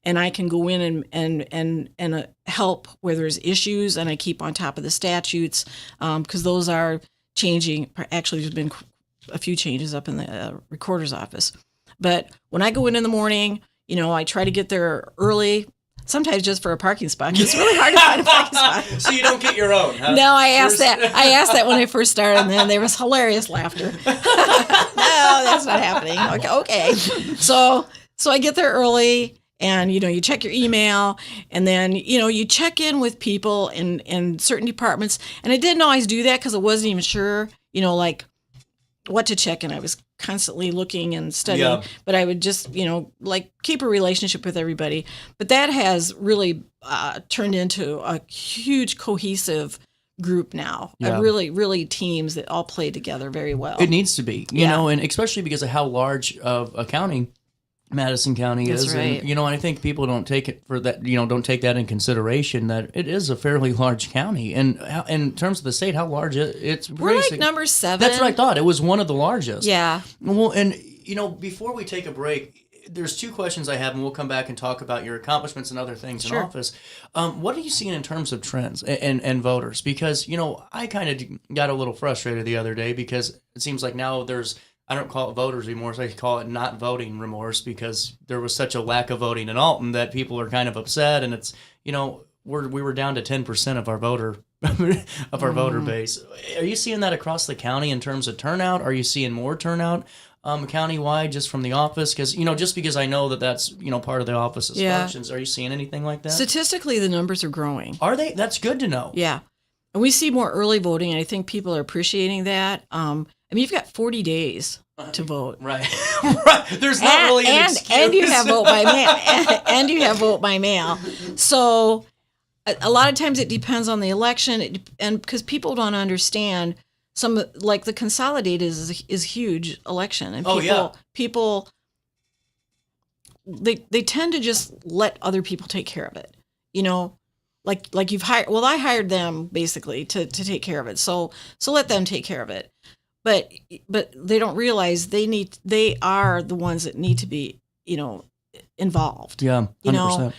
and I can go in and help where there's issues, and I keep on top of the statutes because those are changing. Actually, there's been a few changes up in the recorder's office. But when I go in the morning, you know, I try to get there early, sometimes just for a parking spot. It's really hard to find a parking spot. So you don't get your own, huh? No, I asked that when I first started, and then there was hilarious laughter. No, that's not happening. Okay. So I get there early, and, you know, you check your email, and then, you know, you check in with people in certain departments. And I didn't always do that because I wasn't even sure, you know, like what to check. And I was constantly looking and studying, but I would just, you know, like keep a relationship with everybody. But that has really turned into a huge cohesive group now. Really, really teams that all play together very well. It needs to be, you know, and especially because of how large of a county Madison County is. That's right. And, you know, I think people don't take it for that, you know, don't take that in consideration, that it is a fairly large county. And in terms of the state, how large it's we're like number 7. That's what I thought. It was one of the largest. Yeah. Well, and, you know, before we take a break, there's 2 questions I have, and we'll come back and talk about your accomplishments and other things in office. What are you seeing in terms of trends and voters? Because, you know, I kind of got a little frustrated the other day because it seems like now I don't call it voters remorse. I call it not voting remorse, because there was such a lack of voting in Alton that people are kind of upset. And it's, you know, we were down to 10% of our voter base. Are you seeing that across the county in terms of turnout? Are you seeing more turnout countywide just from the office? Because, you know, just because I know that that's, you know, part of the office's functions, are you seeing anything like that? Statistically, the numbers are growing. Are they? That's good to know. Yeah. And we see more early voting, and I think people are appreciating that. I mean, you've got 40 days to vote. Right. Right. There's not really an excuse. And you have vote by mail. And you have vote by mail. So a lot of times it depends on the election, and because people don't understand like the consolidated is huge election, and people they tend to just let other people take care of it. You know, like you've hired. Well, I hired them basically to take care of it. So let them take care of it. But they don't realize they are the ones that need to be, you know, involved. Yeah, 100%. You know,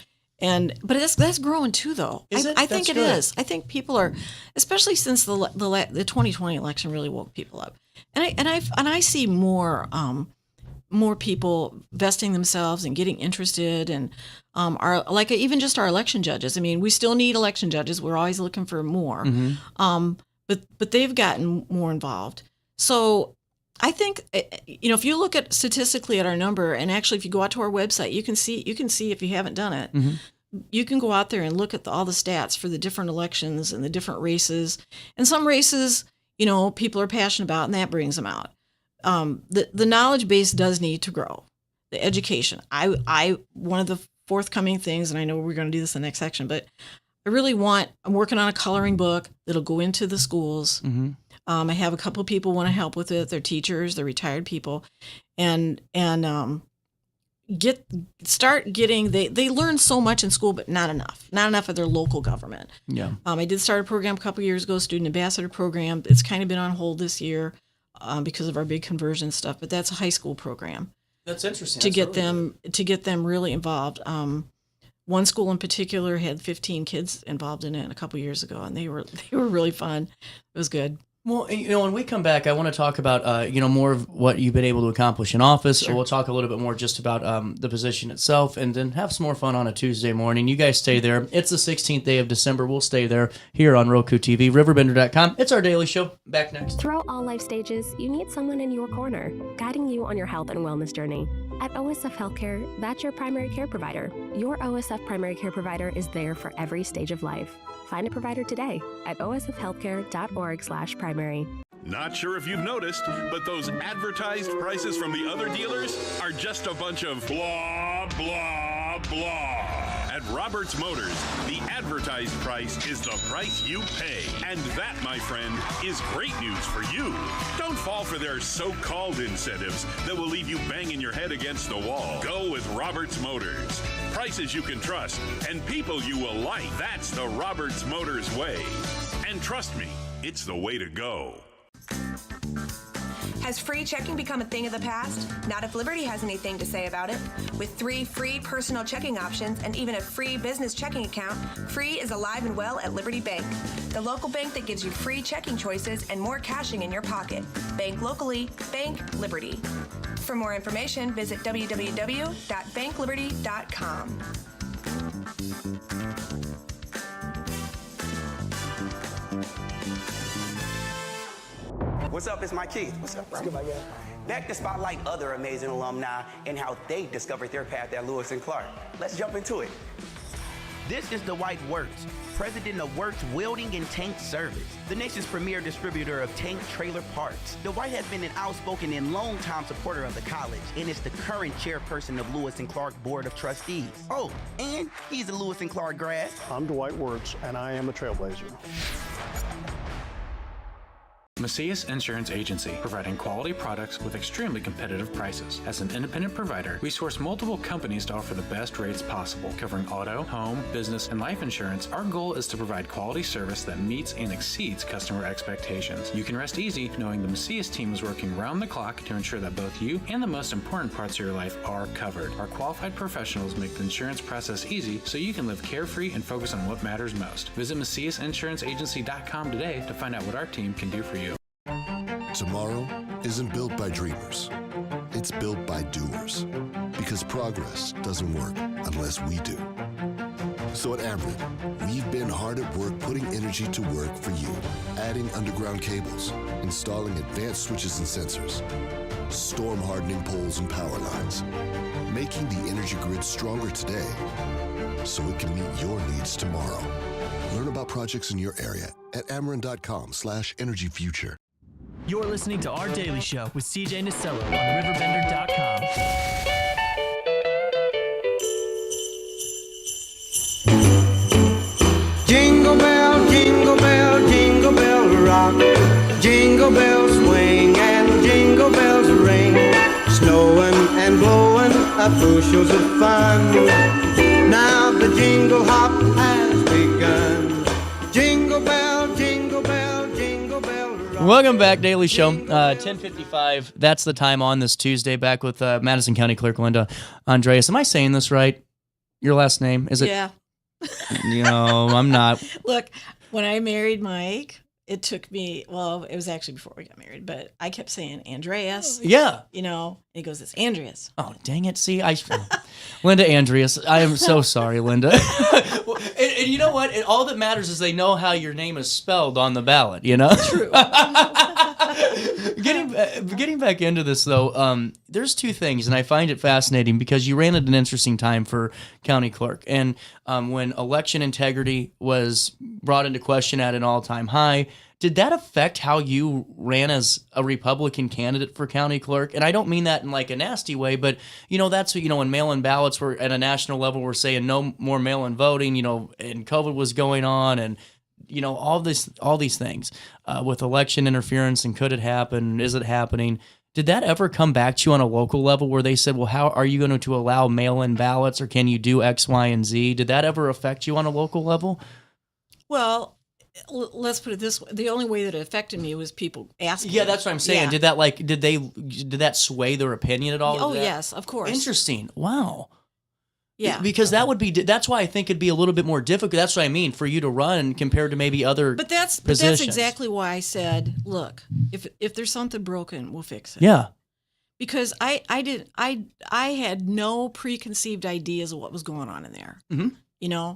but that's growing too, though. I think it is. I think people are, especially since the 2020 election really woke people up, and I see more people vesting themselves and getting interested, and even just our election judges. I mean, we still need election judges. We're always looking for more, but they've gotten more involved. So I think, if you look at statistically at our number, and actually if you go out to our website, you can see if you haven't done it, you can go out there and look at all the stats for the different elections and the different races. And some races, people are passionate about, and that brings them out. The knowledge base does need to grow. The education. One of the forthcoming things, and I know we're going to do this in the next section, but I'm working on a coloring book that'll go into the schools. I have a couple of people want to help with it. They're teachers, they're retired people, and they learn so much in school, but not enough of their local government. Yeah. I did start a program a couple of years ago, student ambassador program. It's kind of been on hold this year because of our big conversion stuff, but that's a high school program. That's interesting. To get them really involved. One school in particular had 15 kids involved in it a couple of years ago, and they were really fun. It was good. Well, when we come back, I want to talk about, more of what you've been able to accomplish in office. Sure. We'll talk a little bit more just about the position itself, and then have some more fun on a Tuesday morning. You guys stay there. It's the 16th day of December. We'll stay there here on Roku TV, RiverBender.com. It's our daily show. Back next. Throughout all life stages, you need someone in your corner, guiding you on your health and wellness journey. At OSF Healthcare, that's your primary care provider. Your OSF primary care provider is there for every stage of life. Find a provider today at osfhealthcare.org/primary. Not sure if you've noticed, but those advertised prices from the other dealers are just a bunch of blah, blah, blah. At Roberts Motors, the advertised price is the price you pay. And that, my friend, is great news for you. Don't fall for their so-called incentives that will leave you banging your head against the wall. Go with Roberts Motors. Prices you can trust and people you will like. That's the Roberts Motors way. And trust me, it's the way to go. Has free checking become a thing of the past? Not if Liberty has anything to say about it. With 3 free personal checking options and even a free business checking account, free is alive and well at Liberty Bank. The local bank that gives you free checking choices and more cashing in your pocket. Bank locally, bank Liberty. For more information, visit www.bankliberty.com. What's up? It's my kid. What's up, bro? Good, my guy. Back to spotlight other amazing alumni and how they discovered their path at Lewis and Clark. Let's jump into it. This is the White Works, president of Works Welding and Tank Service, the nation's premier distributor of tank trailer parts. The White has been an outspoken and long-time supporter of the college and is the current chairperson of Lewis and Clark Board of Trustees. Oh, and he's a Lewis and Clark grad. I'm Dwight Wirtz, and I am a trailblazer. Macias Insurance Agency, providing quality products with extremely competitive prices. As an independent provider, we source multiple companies to offer the best rates possible, covering auto, home, business, and life insurance. Our goal is to provide quality service that meets and exceeds customer expectations. You can rest easy knowing the Macias team is working round the clock to ensure that both you and the most important parts of your life are covered. Our qualified professionals make the insurance process easy so you can live carefree and focus on what matters most. Visit MaciasInsuranceAgency.com today to find out what our team can do for you. Tomorrow isn't built by dreamers. It's built by doers. Because progress doesn't work unless we do. So at Ameren, we've been hard at work putting energy to work for you. Adding underground cables, installing advanced switches and sensors, storm hardening poles and power lines, making the energy grid stronger today so it can meet your needs tomorrow. Learn about projects in your area at AmerenCom/EnergyFuture. You're listening to Our Daily Show with CJ Nasello on RiverBender.com. Jingle bell, jingle bell, jingle bell rock. Jingle bells swing and jingle bells ring. Snowing and blowing up bushels of fun. Now the jingle hop has begun. Jingle bell, jingle bell, jingle bell rock. Welcome back, Daily Show, 10:55. That's the time on this Tuesday. Back with Madison County Clerk Linda Andreas. Am I saying this right? Your last name is it? Yeah. No, I'm not. Look, when I married Mike, it took me, well, it was actually before we got married, but I kept saying Andreas. Yeah. You know, he goes, it's Andreas. Oh, dang it. See, Linda Andreas. I am so sorry, Linda. and you know what? All that matters is they know how your name is spelled on the ballot, you know? True. Getting back into this, though, there's two things, and I find it fascinating because you ran at an interesting time for county clerk. And when election integrity was brought into question at an all-time high, did that affect how you ran as a Republican candidate for county clerk? And I don't mean that in like a nasty way, but, that's, when mail-in ballots were at a national level, we're saying no more mail-in voting, and COVID was going on, and all these things with election interference, and could it happen? Is it happening? Did that ever come back to you on a local level where they said, well, how are you going to allow mail-in ballots, or can you do X, Y, and Z? Did that ever affect you on a local level? Well, let's put it this way. The only way that it affected me was people asking. Yeah, that's what I'm saying. Yeah. Did that sway their opinion at all? Oh, yes, of course. Interesting. Wow. Yeah. Because that's why I think it'd be a little bit more difficult. That's what I mean, for you to run compared to maybe other positions. But that's exactly why I said, look, if there's something broken, we'll fix it. Yeah. Because I had no preconceived ideas of what was going on in there. Mm-hmm.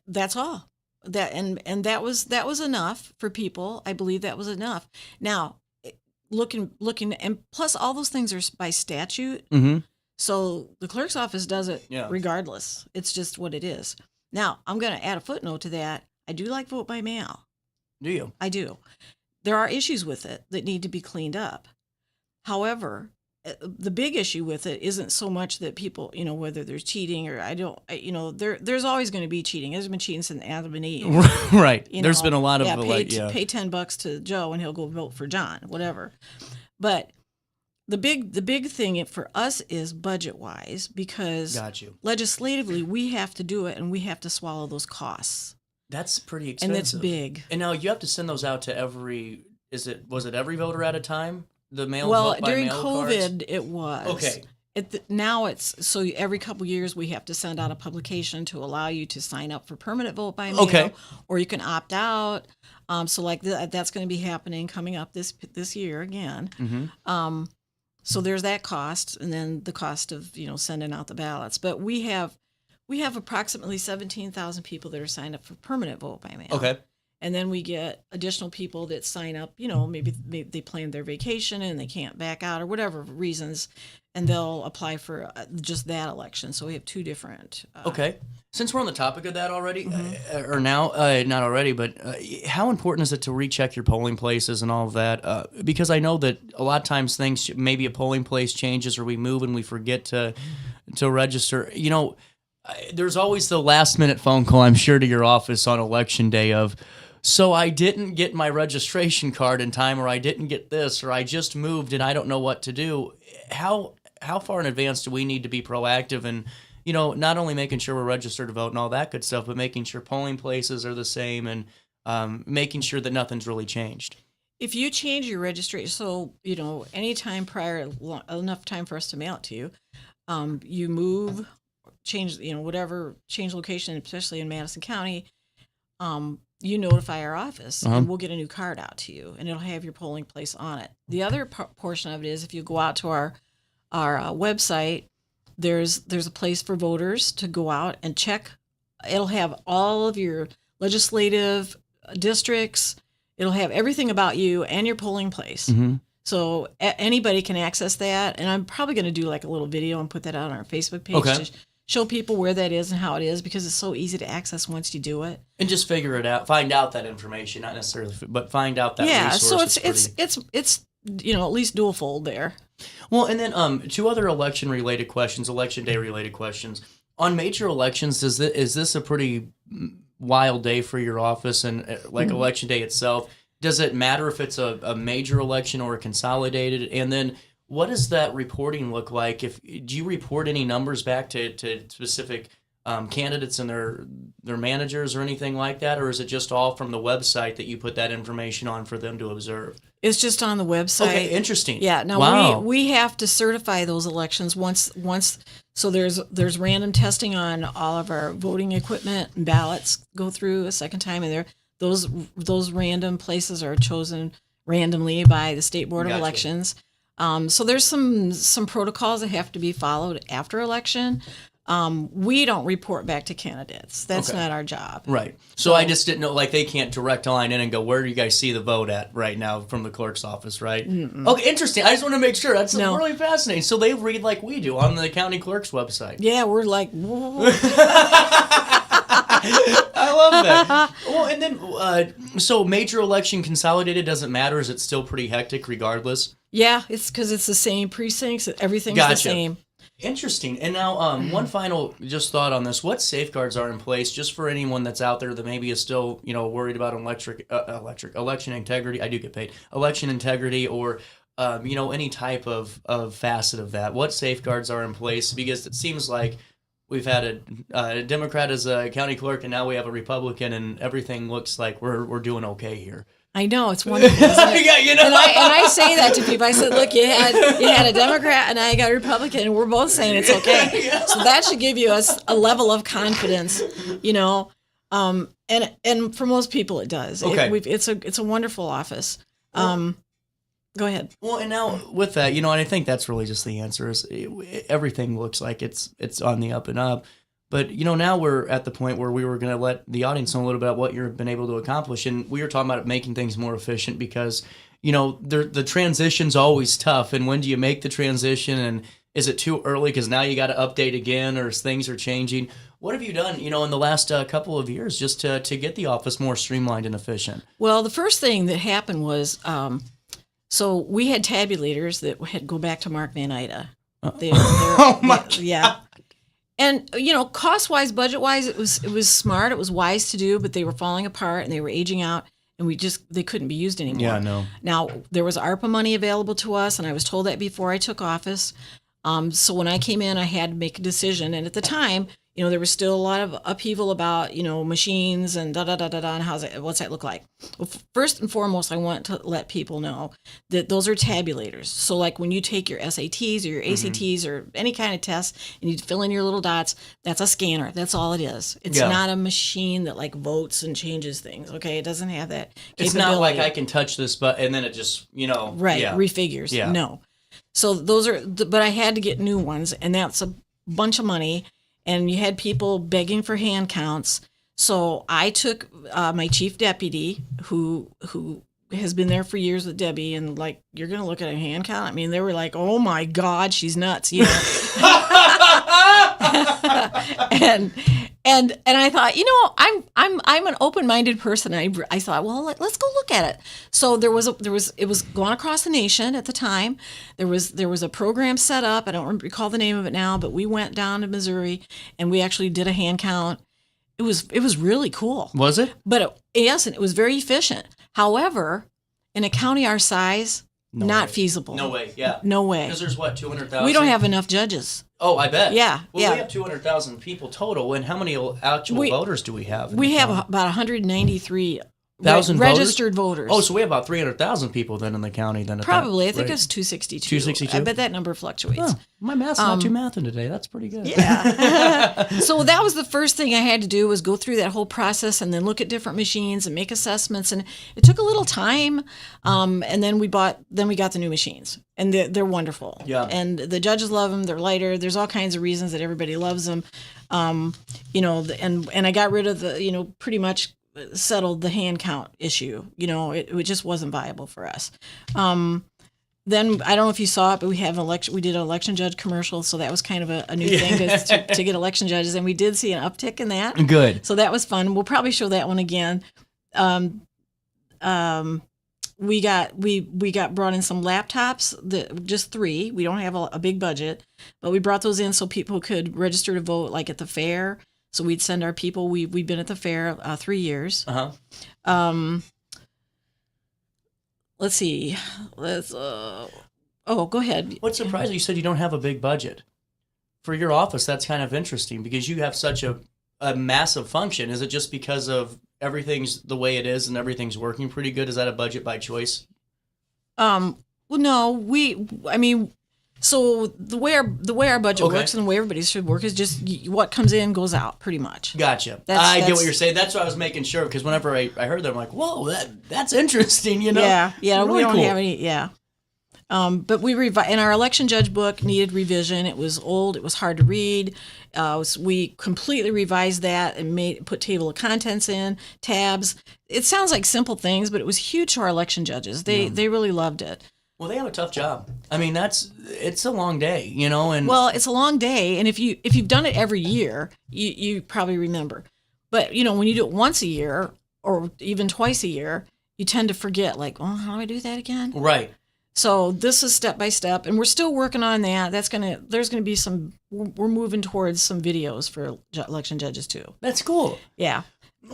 That's all. And that was enough for people. I believe that was enough. Now, looking, and plus all those things are by statute. Mm-hmm. So the clerk's office does it regardless. It's just what it is. Now, I'm going to add a footnote to that. I do like vote by mail. Do you? I do. There are issues with it that need to be cleaned up. However, the big issue with it isn't so much that people, whether there's cheating or there's always going to be cheating. There's been cheating since Adam and Eve. Right. There's been a lot of pay $10 to Joe and he'll go vote for John, whatever. But the big thing for us is budget-wise, because legislatively we have to do it and we have to swallow those costs. That's pretty expensive. And it's big. And now you have to send those out to every, was it every voter at a time? The mail vote by during mail COVID, cards? It was. Okay. Now it's, so every couple years we have to send out a publication to allow you to sign up for permanent vote by mail. Okay. Or you can opt out. So like that's going to be happening coming up this year again. Mm-hmm. So there's that cost, and then the cost of sending out the ballots. But we have approximately 17,000 people that are signed up for permanent vote by mail. Okay. And then we get additional people that sign up. Maybe they planned their vacation and they can't back out or whatever reasons, and they'll apply for just that election. So we have two different. Okay. Since we're on the topic of that already, or now, not already, but how important is it to recheck your polling places and all of that? Because I know that a lot of times things, maybe a polling place changes or we move and we forget to register. There's always the last minute phone call, I'm sure, to your office on election day of, so I didn't get my registration card in time, or I didn't get this, or I just moved and I don't know what to do. How far in advance do we need to be proactive and, not only making sure we're registered to vote and all that good stuff, but making sure polling places are the same and making sure that nothing's really changed? If you change your registration, so, any time prior, enough time for us to mail it to you, you move, change, change location, especially in Madison County, you notify our office and we'll get a new card out to you and it'll have your polling place on it. The other portion of it is if you go out to our website, there's a place for voters to go out and check. It'll have all of your legislative districts. It'll have everything about you and your polling place. Mm-hmm. So anybody can access that. And I'm probably going to do like a little video and put that out on our Facebook page to show people where that is and how it is, because it's so easy to access once you do it. And just figure it out, find out that information, not necessarily, but find out that resource. Yeah, so it's at least dual fold there. Well, and then two other election day related questions. On major elections, is this a pretty wild day for your office and election day itself? Does it matter if it's a major election or a consolidated? And then what does that reporting look like? Do you report any numbers back to specific candidates and their managers or anything like that, or is it just all from the website that you put that information on for them to observe? It's just on the website. Okay, interesting. Yeah. Now we have to certify those elections once. So there's random testing on all of our voting equipment and ballots go through a second time, and those random places are chosen randomly by the State Board of Elections. So there's some protocols that have to be followed after election. We don't report back to candidates. That's not our job. Right. So I just didn't know, like, they can't direct a line in and go, where do you guys see the vote at right now from the clerk's office, right? Mm-mm. Okay, interesting. I just want to make sure. That's really fascinating. So they read like we do on the county clerk's website. Yeah, we're like, I love that. Well, and then, so major election consolidated doesn't matter. Is it still pretty hectic regardless? Yeah, it's because it's the same precincts. Everything's the same. Interesting. And now, one final just thought on this. What safeguards are in place just for anyone that's out there that maybe is still, worried about election integrity? I do get paid. Election integrity or, any type of facet of that. What safeguards are in place? Because it seems like we've had a Democrat as a county clerk, and now we have a Republican, and everything looks like we're doing okay here. I know, it's wonderful, isn't it? Yeah, and I say that to people. I said, look, you had a Democrat and I got a Republican, and we're both saying it's okay. Yeah. So that should give you a level of confidence, and for most people it does. Okay. It's a wonderful office. Go ahead. Well, and now with that, and I think that's really just the answer is everything looks like it's on the up and up. But, now we're at the point where we were going to let the audience know a little bit about what you've been able to accomplish. And we were talking about making things more efficient because, the transition's always tough. And when do you make the transition? And is it too early because now you got to update again or things are changing? What have you done, in the last couple of years just to get the office more streamlined and efficient? Well, the first thing that happened was, so we had tabulators that had go back to Mark Van Ida. Oh, my God. Yeah. And, cost-wise, budget-wise, it was smart. It was wise to do, but they were falling apart and they were aging out, and they couldn't be used anymore. Yeah, no. Now, there was ARPA money available to us, and I was told that before I took office. So when I came in, I had to make a decision. And at the time, there was still a lot of upheaval about, machines and da-da-da-da-da, and what's that look like? Well, first and foremost, I want to let people know that those are tabulators. So like when you take your SATs or your ACTs or any kind of test and you fill in your little dots, that's a scanner. That's all it is. It's not a machine that like votes and changes things, okay? It doesn't have that capability. It's not like I can touch this button and then it just, Right, refigures. Yeah. No. So those are, but I had to get new ones, and that's a bunch of money. And you had people begging for hand counts. So I took my chief deputy, who has been there for years with Debbie, and like, you're going to look at a hand count? I mean, they were like, oh my God, she's nuts, And I thought, I'm an open-minded person. I thought, well, let's go look at it. So it was going across the nation at the time. There was a program set up. I don't recall the name of it now, but we went down to Missouri and we actually did a hand count. It was really cool. Was it? But yes, and it was very efficient. However, in a county our size, not feasible. No way. Yeah. No way. Because there's 200,000. We don't have enough judges. Oh, I bet. Yeah. Well, yeah. we have 200,000 people total, and how many actual voters do we have? We have about 193 registered voters. Oh, so we have about 300,000 people then in the county. Then probably, I think it's 262. 262. I bet that number fluctuates. Oh, my math's not too mathing today. That's pretty good. Yeah. So that was the first thing I had to do, was go through that whole process and then look at different machines and make assessments. And it took a little time. And then we got the new machines, and they're wonderful. Yeah. And the judges love them. They're lighter. There's all kinds of reasons that everybody loves them. And I got rid of the, pretty much settled the hand count issue. It just wasn't viable for us. Then I don't know if you saw it, but we did an election judge commercial, so that was kind of a new thing to get election judges, and we did see an uptick in that. Good. So that was fun. We'll probably show that one again. We got brought in some laptops, just 3. We don't have a big budget, but we brought those in so people could register to vote, like at the fair. So we'd send our people. We've been at the fair 3 years. Let's see. Go ahead. What's surprising? You said you don't have a big budget for your office. That's kind of interesting because you have such a massive function. Is it just because of everything's the way it is and everything's working pretty good? Is that a budget by choice? Well, no. So the way our budget works and the way everybody should work is just what comes in goes out, pretty much. Gotcha. I get what you're saying. That's what I was making sure, because whenever I heard that, I'm like, whoa, that's interesting. Yeah, really we don't cool. have any. Yeah. But and our election judge book needed revision. It was old. It was hard to read. We completely revised that and put table of contents in, tabs. It sounds like simple things, but it was huge to our election judges. They really loved it. Well, they have a tough job. I mean, it's a long day, and well, it's a long day, and if you've done it every year, you probably remember. But when you do it once a year or even twice a year, you tend to forget. Like, oh, how do I do that again? Right. So this is step by step, and we're still working on that. There's gonna be some. We're moving towards some videos for election judges too. That's cool. Yeah.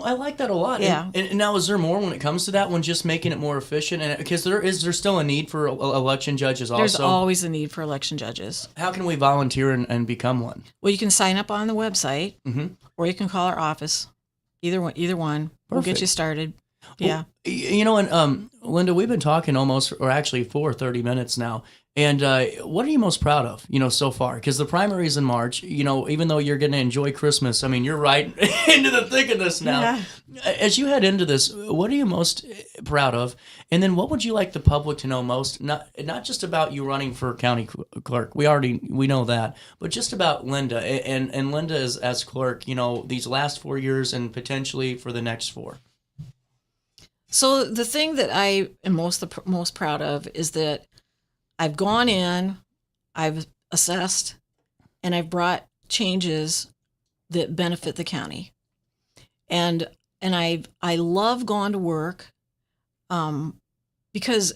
I like that a lot. Yeah. And now, is there more when it comes to that one, just making it more efficient? And because there's still a need for election judges also? There's always a need for election judges. How can we volunteer and become one? Well, you can sign up on the website, or you can call our office. Either one. We'll get you started. Yeah. Well, and Linda, we've been talking almost, or actually for 30 minutes now. And what are you most proud of, so far? Because the primary is in March. Even though you're going to enjoy Christmas, I mean, you're right into the thick of this now. Yeah. As you head into this, what are you most proud of? And then what would you like the public to know most? Not just about you running for county clerk. We know that. But just about Linda. And Linda as clerk, these last 4 years and potentially for the next 4. So the thing that I am most proud of is that I've gone in, I've assessed, and I've brought changes that benefit the county. And I love going to work because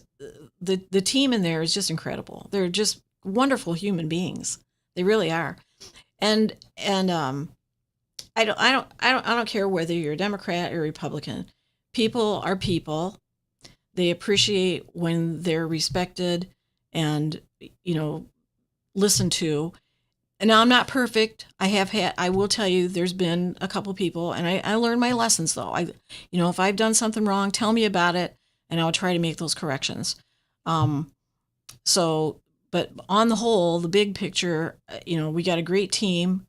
the team in there is just incredible. They're just wonderful human beings. They really are. And I don't care whether you're a Democrat or Republican. People are people. They appreciate when they're respected and listened to. And now I'm not perfect. I will tell you, there's been a couple people, and I learned my lessons though. If I've done something wrong, tell me about it, and I'll try to make those corrections. But on the whole, the big picture, we got a great team.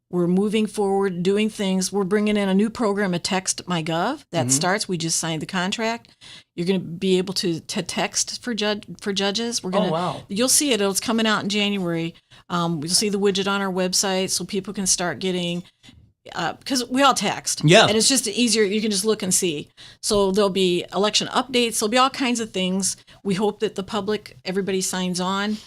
We're moving forward, doing things. We're bringing in a new program, a Text My Gov, that starts. We just signed the contract. You're going to be able to text for judges. Wow. You'll see it. It's coming out in January. You'll see the widget on our website so people can start getting, because we all text. Yeah. And it's just easier. You can just look and see. So there'll be election updates. There'll be all kinds of things. We hope that the public, everybody signs on.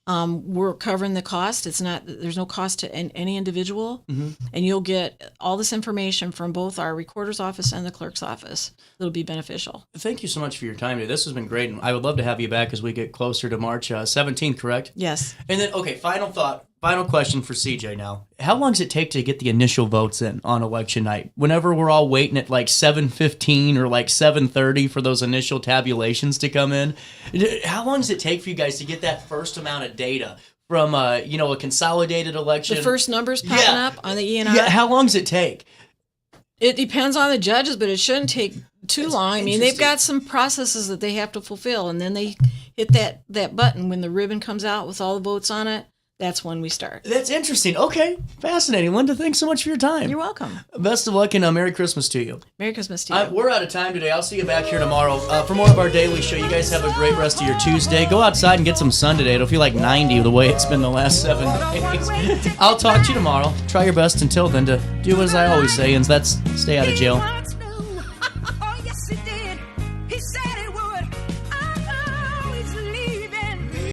We're covering the cost. There's no cost to any individual, and you'll get all this information from both our recorder's office and the clerk's office. It'll be beneficial. Thank you so much for your time today. This has been great, and I would love to have you back as we get closer to March 17th, correct? Yes. And then, okay, final question for CJ now. How long does it take to get the initial votes in on election night? Whenever we're all waiting at like 7:15 or like 7:30 for those initial tabulations to come in, how long does it take for you guys to get that first amount of data from a consolidated election? The first numbers popping up on the ENR? Yeah, how long does it take? It depends on the judges, but it shouldn't take too long. I mean, they've got some processes that they have to fulfill, and then they hit that button when the ribbon comes out with all the votes on it. That's when we start. That's interesting. Okay. Fascinating. Linda, thanks so much for your time. You're welcome. Best of luck and Merry Christmas to you. Merry Christmas to you. We're out of time today. I'll see you back here tomorrow for more of our daily show. You guys have a great rest of your Tuesday. Go outside and get some sun today. It'll feel like 90 the way it's been the last 7 days. I'll talk to you tomorrow. Try your best until then to do as I always say, and that's stay out of jail.